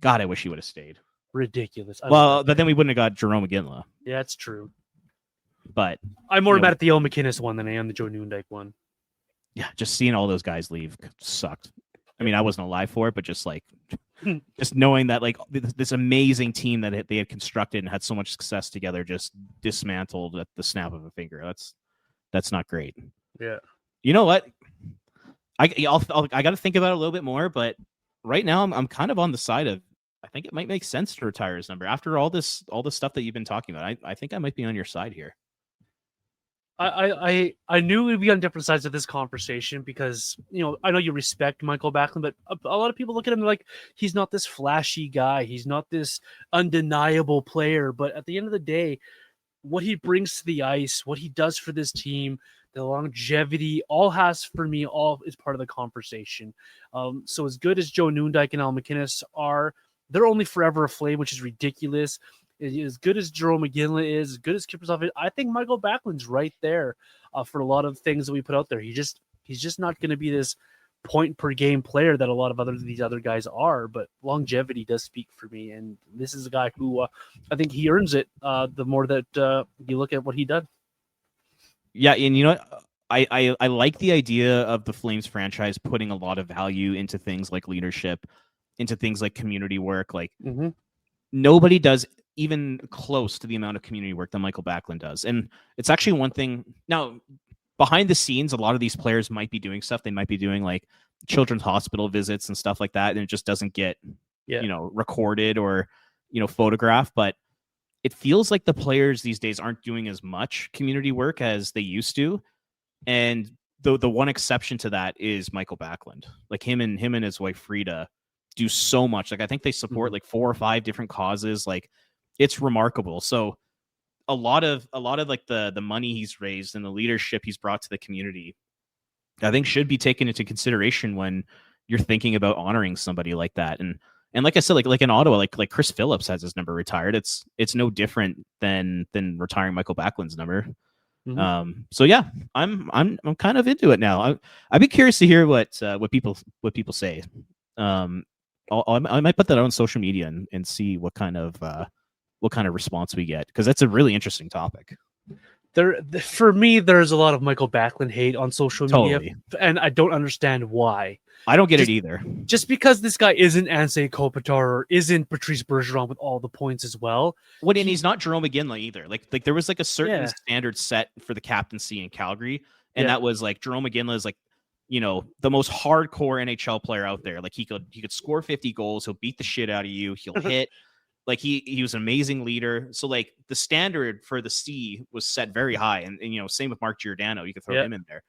God, I wish he would have stayed. Ridiculous. But then we wouldn't have got Jerome Iginla. Yeah, that's true. But I'm more mad at the El McInnes one than I am the Joe Nieuwendyk one. Yeah, just seeing all those guys leave sucked. I mean, I wasn't alive for it, but just like just knowing that like this amazing team that they had constructed and had so much success together just dismantled at the snap of a finger. That's not great. Yeah. You know what? I got to think about it a little bit more, but right now I'm kind of on the side of I think it might make sense to retire his number after all this stuff that you've been talking about. I think I might be on your side here. I knew we'd be on different sides of this conversation because, I know you respect Mikael Backlund, but a lot of people look at him like he's not this flashy guy. He's not this undeniable player. But at the end of the day, what he brings to the ice, what he does for this team, the longevity, all is part of the conversation. So as good as Joe Nieuwendyk and Al McInnes are, they're only forever a Flame, which is ridiculous. As good as Jerome Iginla is, as good as Kiprusoff is, I think Mikael Backlund's right there for a lot of things that we put out there. He's just not going to be this point per game player that a lot of these other guys are, but longevity does speak for me. And this is a guy who I think he earns it the more that you look at what he done. Yeah, and you know what? I like the idea of the Flames franchise putting a lot of value into things like leadership, into things like community work. Like nobody does even close to the amount of community work that Mikael Backlund does. And it's actually one thing now behind the scenes, a lot of these players might be doing stuff. They might be doing like children's hospital visits and stuff like that. And it just doesn't get, recorded or, photographed. But it feels like the players these days aren't doing as much community work as they used to. And the one exception to that is Mikael Backlund. Like him and his wife, Frida, do so much. Like I think they support like 4 or 5 different causes. Like it's remarkable. So a lot of like the money he's raised and the leadership he's brought to the community, I think should be taken into consideration when you're thinking about honoring somebody like that. And like I said, like in Ottawa, like Chris Phillips has his number retired. It's no different than retiring Mikael Backlund's number. So yeah, I'm kind of into it now. I'd be curious to hear what people say. I might put that on social media and see what kind of response we get, because that's a really interesting topic. For me, there's a lot of Mikael Backlund hate on social media, and I don't understand why. I don't get it either. Just because this guy isn't Anze Kopitar or isn't Patrice Bergeron with all the points as well. And he's not Jerome Iginla either. Like there was like a certain standard set for the captaincy in Calgary, and that was like Jerome Iginla is like, the most hardcore NHL player out there. Like he could score 50 goals. He'll beat the shit out of you. He'll hit. Like he was an amazing leader. So like the standard for the C was set very high. And same with Mark Giordano. You could throw him in there.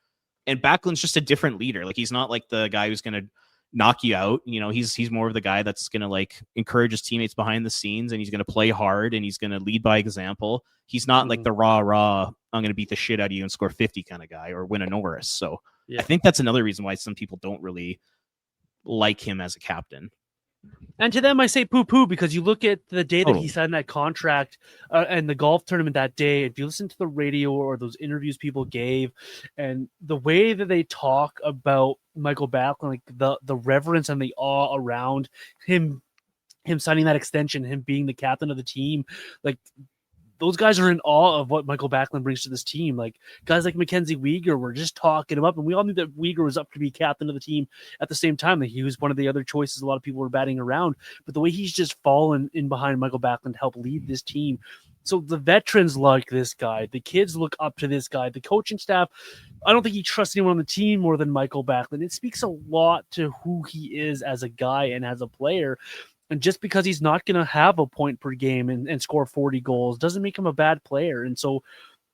And Backlund's just a different leader. Like he's not like the guy who's going to knock you out. He's more of the guy that's going to like encourage his teammates behind the scenes, and he's going to play hard, and he's going to lead by example. He's not like the raw, I'm going to beat the shit out of you and score 50 kind of guy or win a Norris. So I think that's another reason why some people don't really like him as a captain. And to them, I say poo-poo, because you look at the day that he signed that contract and the golf tournament that day, if you listen to the radio or those interviews people gave and the way that they talk about Mikael Backlund, like the reverence and the awe around him signing that extension, him being the captain of the team, like those guys are in awe of what Mikael Backlund brings to this team. Like guys like Mackenzie Weegar were just talking him up, and we all knew that Weegar was up to be captain of the team at the same time. That he was one of the other choices a lot of people were batting around. But the way he's just fallen in behind Mikael Backlund to help lead this team. So the veterans like this guy. The kids look up to this guy. The coaching staff, I don't think he trusts anyone on the team more than Mikael Backlund. It speaks a lot to who he is as a guy and as a player. And just because he's not going to have a point per game and score 40 goals doesn't make him a bad player. And so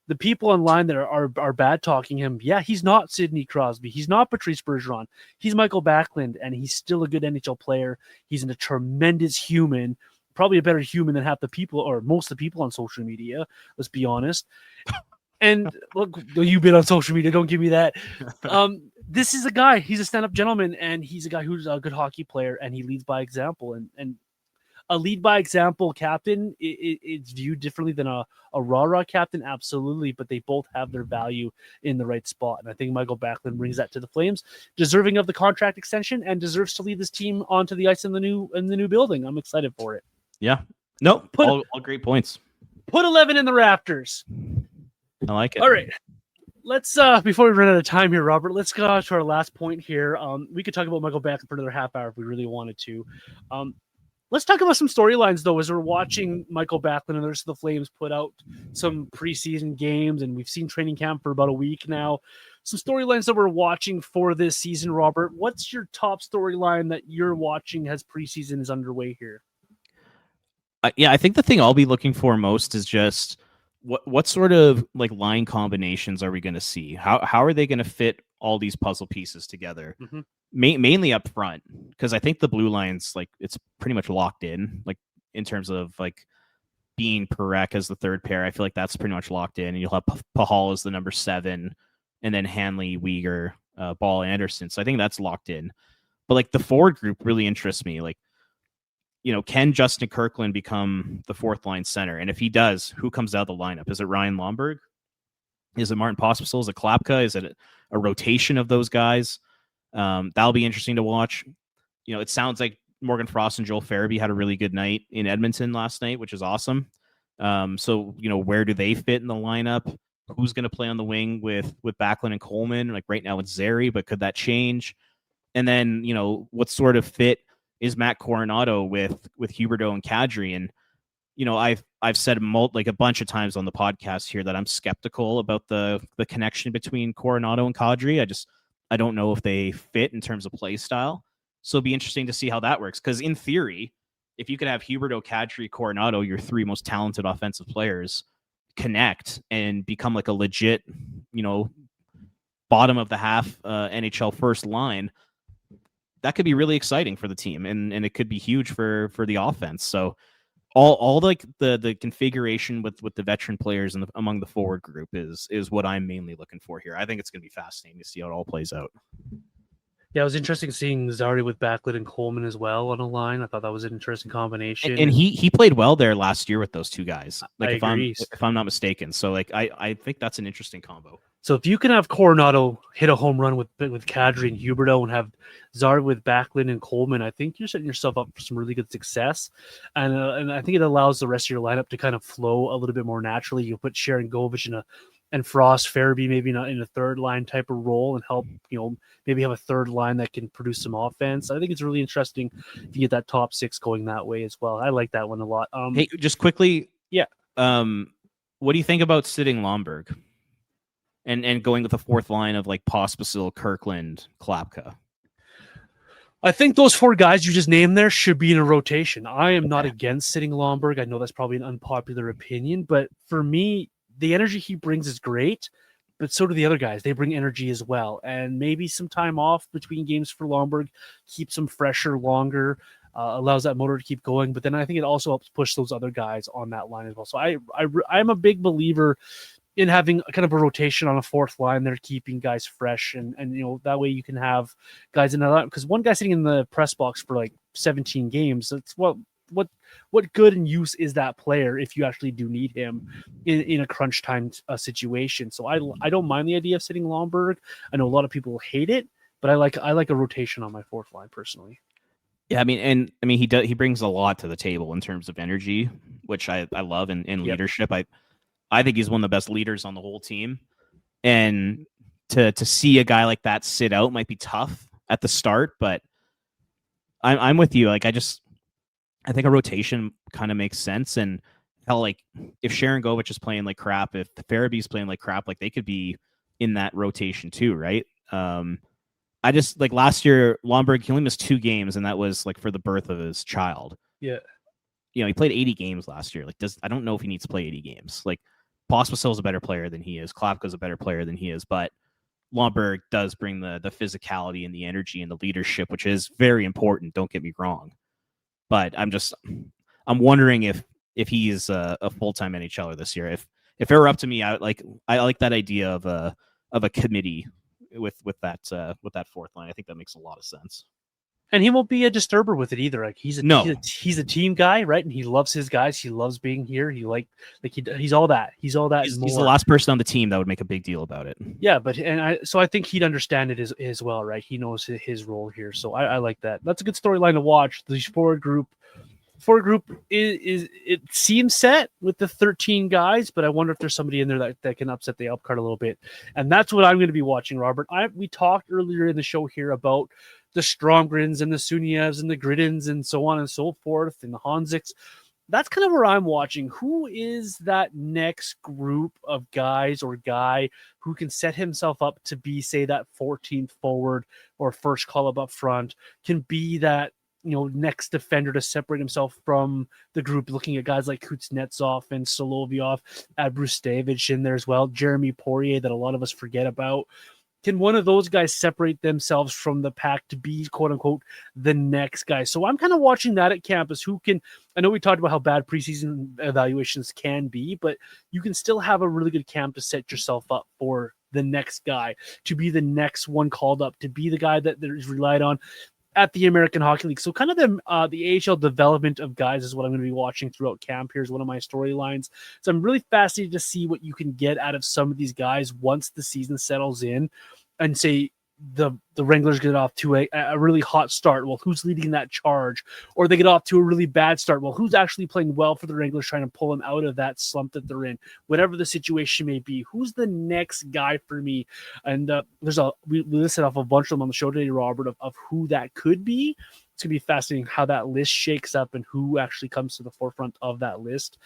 the people online that are bad talking him, yeah, he's not Sidney Crosby. He's not Patrice Bergeron. He's Mikael Backlund, and he's still a good NHL player. He's a tremendous human, probably a better human than half the people or most of the people on social media. Let's be honest. And look, you've been on social media. Don't give me that. This is a guy. He's a stand-up gentleman, and he's a guy who's a good hockey player, and he leads by example. And a lead by example captain, it's viewed differently than a rah-rah captain, absolutely, but they both have their value in the right spot. And I think Mikael Backlund brings that to the Flames, deserving of the contract extension and deserves to lead this team onto the ice in the new building. I'm excited for it. Yeah. No, all great points. Put 11 in the rafters. I like it. All right. Let's before we run out of time here, Robert, let's go to our last point here. We could talk about Mikael Backlund for another half hour if we really wanted to. Let's talk about some storylines, though, as we're watching Mikael Backlund and the rest of the Flames put out some preseason games, and we've seen training camp for about a week now. Some storylines that we're watching for this season, Robert. What's your top storyline that you're watching as preseason is underway here? Yeah, I think the thing I'll be looking for most is just what sort of like line combinations are we going to see? How are they going to fit all these puzzle pieces together? Mm-hmm. Mainly up front, because I think the blue line's like it's pretty much locked in, like in terms of like being Parekh as the third pair. I feel like that's pretty much locked in, and you'll have Pahal as the number 7, and then Hanley, Weegar, Ball, Anderson. So I think that's locked in. But like the forward group really interests me. Like, you know, can Justin Kirkland become the fourth line center? And if he does, who comes out of the lineup? Is it Ryan Lomberg? Is it Martin Pospisil? Is it Klapka? Is it a rotation of those guys? That'll be interesting to watch. You know, it sounds like Morgan Frost and Joel Farabee had a really good night in Edmonton last night, which is awesome. So, you know, where do they fit in the lineup? Who's going to play on the wing with Backlund and Coleman? Like right now it's Zary, but could that change? And then, you know, what sort of fit is Matt Coronado with Huberdeau and Kadri? And, you know, I've said like a bunch of times on the podcast here that I'm skeptical about the connection between Coronado and Kadri. I don't know if they fit in terms of play style. So it'll be interesting to see how that works. Because in theory, if you could have Huberdeau, Kadri, Coronado, your 3 most talented offensive players, connect and become like a legit, you know, bottom of the half NHL first line, that could be really exciting for the team. And it could be huge for the offense. So all like the configuration with the veteran players and among the forward group is what I'm mainly looking for here. I think it's going to be fascinating to see how it all plays out. Yeah, it was interesting seeing Zary with Backlund and Coleman as well on a line. I thought that was an interesting combination. And he played well there last year with those two guys. Like if I'm not mistaken. So like I think that's an interesting combo. So if you can have Coronado hit a home run with Kadri and Huberdeau and have Zary with Backlund and Coleman, I think you're setting yourself up for some really good success. And I think it allows the rest of your lineup to kind of flow a little bit more naturally. You'll put Sharon Govich and Frost, Farabee maybe not in a third line type of role and help, you know, maybe have a third line that can produce some offense. I think it's really interesting if you get that top 6 going that way as well. I like that one a lot. Hey, just quickly. Yeah. What do you think about sitting Lomberg? And going with the fourth line of like Pospisil, Kirkland, Klapka? I think those 4 guys you just named there should be in a rotation. I am not against sitting Lomberg. I know that's probably an unpopular opinion, but for me, the energy he brings is great, but so do the other guys. They bring energy as well. And maybe some time off between games for Lomberg keeps him fresher longer, allows that motor to keep going. But then I think it also helps push those other guys on that line as well. So I'm a big believer in having kind of a rotation on a fourth line there, keeping guys fresh. And you know, that way you can have guys in that, because one guy sitting in the press box for like 17 games, that's what good and use is that player if you actually do need him in a crunch time situation. So I don't mind the idea of sitting Lomberg. I know a lot of people hate it, but I like a rotation on my fourth line personally. Yeah, I mean he brings a lot to the table in terms of energy, which I love, and leadership. I think he's one of the best leaders on the whole team. And to see a guy like that sit out might be tough at the start, but I'm with you. Like I think a rotation kind of makes sense. And hell, like if Sharon Govich is playing like crap, if Farabee's playing like crap, like they could be in that rotation too, right? I just like last year, Lomberg, he only missed 2 games, and that was like for the birth of his child. Yeah. He played 80 games last year. Like, I don't know if he needs to play 80 games. Like, Pospisil's a better player than he is. Klapka's a better player than he is, but Lomberg does bring the physicality and the energy and the leadership, which is very important. Don't get me wrong, but I'm wondering if he's a full-time NHLer this year. If it were up to me, I like that idea of a committee with that fourth line. I think that makes a lot of sense. And he won't be a disturber with it either. Like he's a team guy, right? And he loves his guys. He loves being here. He's all that. He's all that. He's the last person on the team that would make a big deal about it. Yeah, but I think he'd understand it as well, right? He knows his role here, so I like that. That's a good storyline to watch. The forward group is it seems set with the 13 guys, but I wonder if there's somebody in there that can upset the apple cart a little bit, and that's what I'm going to be watching, Robert. We talked earlier in the show here about the Stromgrens and the Sunievs and the Griddens and so on and so forth, and the Hansiks. That's kind of where I'm watching. Who is that next group of guys or guy who can set himself up to be, say, that 14th forward or first call up front, can be that, next defender to separate himself from the group, looking at guys like Kuznetsov and Solovyov, add Bruce Stavich in there as well, Jeremy Poirier that a lot of us forget about. Can one of those guys separate themselves from the pack to be, quote unquote, the next guy? So I'm kind of watching that at campus. I know we talked about how bad preseason evaluations can be, but you can still have a really good camp to set yourself up for the next guy, to be the next one called up, to be the guy that is relied on at the American Hockey League. So kind of the AHL development of guys is what I'm going to be watching throughout camp. Here's one of my storylines. So I'm really fascinated to see what you can get out of some of these guys once the season settles in, and say the Wranglers get off to a really hot start. Well, who's leading that charge? Or they get off to a really bad start. Well, who's actually playing well for the Wranglers, trying to pull them out of that slump that they're in? Whatever the situation may be, who's the next guy for me? And we listed off a bunch of them on the show today, Robert, of who that could be. It's going to be fascinating how that list shakes up and who actually comes to the forefront of that list.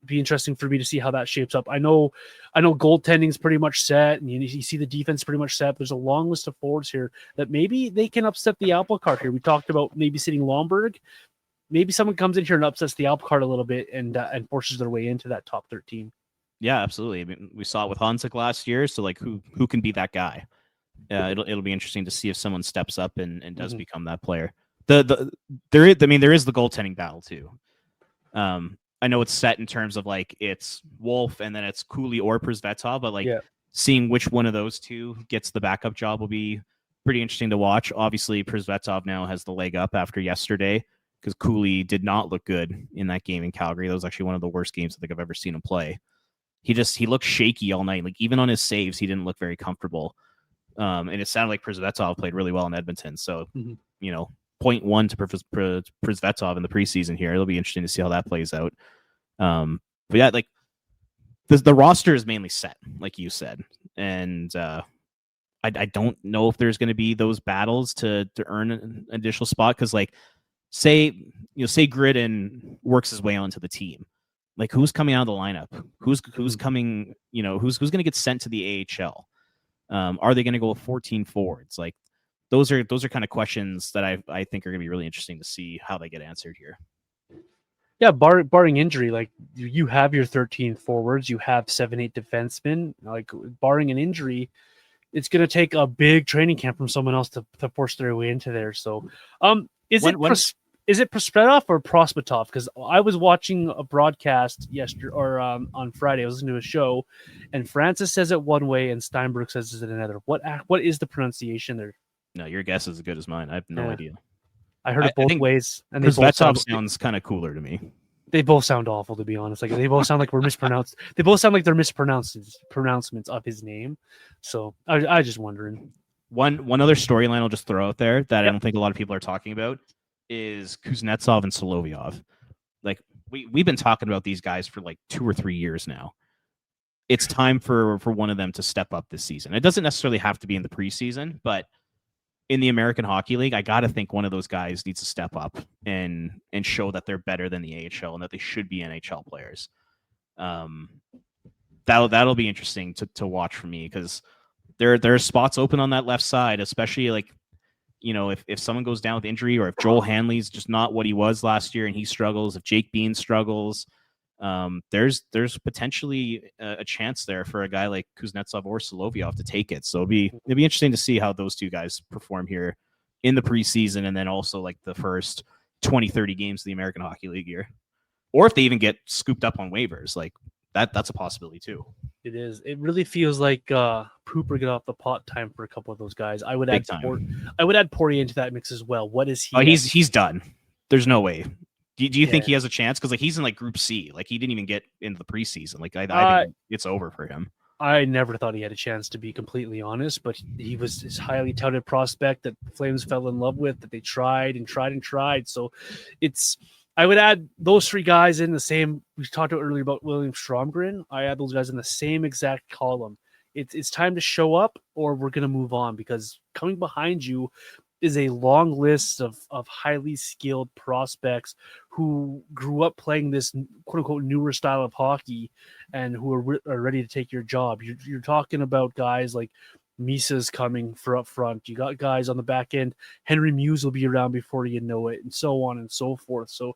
Be interesting for me to see how that shapes up. I know goaltending is pretty much set, and you see the defense pretty much set. There's a long list of forwards here that maybe they can upset the apple cart here. We talked about maybe sitting Lomberg. Maybe someone comes in here and upsets the apple cart a little bit and forces their way into that top 13. Yeah, absolutely. I mean, we saw it with Hansik last year. So like, who can be that guy? It'll be interesting to see if someone steps up and does become that player. There is the goaltending battle too. I know it's set in terms of like it's Wolf and then it's Cooley or Przvetov, but seeing which one of those two gets the backup job will be pretty interesting to watch. Obviously, Przvetov now has the leg up after yesterday because Cooley did not look good in that game in Calgary. That was actually one of the worst games I think I've ever seen him play. He looked shaky all night. Like even on his saves, he didn't look very comfortable. And it sounded like Przvetov played really well in Edmonton. So, 0.1 to Przvetov in the preseason here. It'll be interesting to see how that plays out. But yeah, like the roster is mainly set, like you said, and I don't know if there's going to be those battles to earn an additional spot because, like, say Gridden works his way onto the team. Like, who's coming out of the lineup? Who's coming? Who's going to get sent to the AHL? Are they going to go with 14 forwards? Like, those are kind of questions that I think are going to be really interesting to see how they get answered here. Yeah, barring injury, like you have your 13 forwards, you have 7-8 defensemen. Like barring an injury, it's going to take a big training camp from someone else to force their way into there. So, is it Prospetov or Prospetov? Because I was watching a broadcast yesterday or on Friday. I was listening to a show, and Francis says it one way and Steinberg says it another. What is the pronunciation there? No, your guess is as good as mine. I have no idea. I heard it both ways, and Prospetov sounds kind of cooler to me. They both sound awful, to be honest. Like they both sound like we're mispronounced. They both sound like they're mispronouncements of his name. So I was just wondering. One other storyline I'll just throw out there that I don't think a lot of people are talking about is Kuznetsov and Solovyov. Like we've been talking about these guys for like 2 or 3 years now. It's time for one of them to step up this season. It doesn't necessarily have to be in the preseason, but in the American Hockey League, I got to think one of those guys needs to step up and show that they're better than the AHL and that they should be NHL players. That'll be interesting to watch for me because there are spots open on that left side, especially like if someone goes down with injury, or if Joel Hanley's just not what he was last year and he struggles, if Jake Bean struggles, there's potentially a chance there for a guy like Kuznetsov or Solovyov to take it. So it'd be interesting to see how those two guys perform here in the preseason, and then also like the first 20-30 games of the American Hockey League year, or if they even get scooped up on waivers, like that's a possibility too. It is. It really feels like Pooper get off the pot time for a couple of those guys. I would add Poirier into that mix as well. What is he? Oh, he's done. There's no way. Do you think he has a chance? Because like he's in like Group C. Like he didn't even get into the preseason. Like I think it's over for him. I never thought he had a chance, to be completely honest, but he was this highly touted prospect that Flames fell in love with, that they tried and tried and tried. So I would add those three guys in the same. We talked earlier about William Stromgren. I add those guys in the same exact column. It's time to show up, or we're going to move on, because coming behind you is a long list of highly skilled prospects who grew up playing this quote unquote newer style of hockey and who are ready to take your job. You're talking about guys like Misa's coming for up front. You got guys on the back end. Henry Muse will be around before you know it, and so on and so forth. So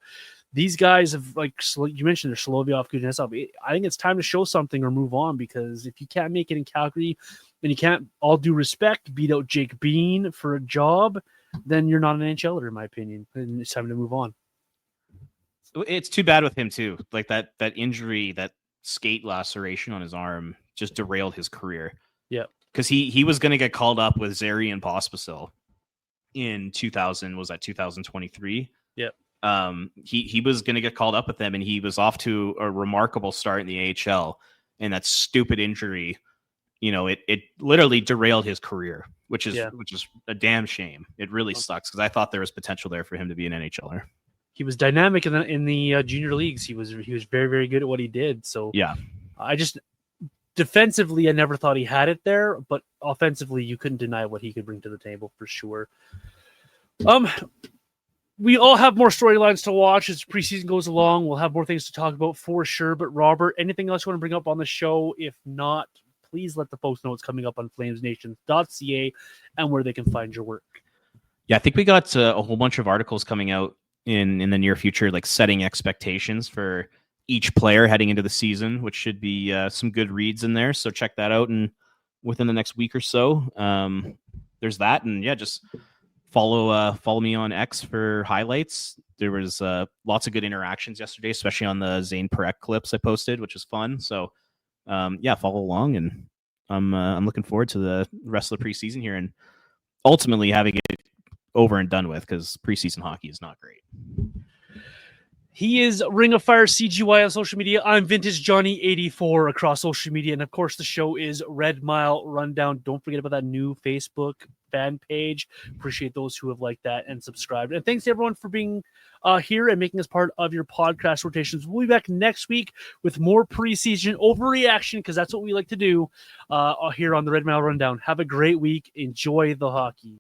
these guys have, like you mentioned, they're Solovyov, Kuznetsov. I think it's time to show something or move on, because if you can't make it in Calgary and you can't, all due respect, beat out Jake Bean for a job, then you're not an NHLer, in my opinion. And it's time to move on. It's too bad with him too. Like that injury, that skate laceration on his arm just derailed his career. Yeah. Because he was going to get called up with Zary and Pospisil in 2023? Yep. He was going to get called up with them, and he was off to a remarkable start in the AHL, and that stupid injury, it literally derailed his career, which is a damn shame. It really sucks, because I thought there was potential there for him to be an NHLer. He was dynamic in the junior leagues. He was very, very good at what he did. So yeah, defensively, I never thought he had it there, but offensively, you couldn't deny what he could bring to the table for sure. We all have more storylines to watch as preseason goes along. We'll have more things to talk about for sure. But Robert, anything else you want to bring up on the show? If not, please let the folks know what's coming up on flamesnation.ca and where they can find your work. Yeah, I think we got a whole bunch of articles coming out in the near future, like setting expectations for each player heading into the season, which should be some good reads in there. So check that out, and within the next week or so, there's that. And yeah, just follow me on X for highlights. There was lots of good interactions yesterday, especially on the Zane Parekh clips I posted, which was fun. So follow along, and I'm looking forward to the rest of the preseason here, and ultimately having it over and done with, because preseason hockey is not great. He is Ring of Fire CGY on social media. I'm Vintage Johnny 84 across social media. And of course, the show is Red Mile Rundown. Don't forget about that new Facebook fan page. Appreciate those who have liked that and subscribed. And thanks to everyone for being here and making us part of your podcast rotations. We'll be back next week with more preseason overreaction, because that's what we like to do here on the Red Mile Rundown. Have a great week. Enjoy the hockey.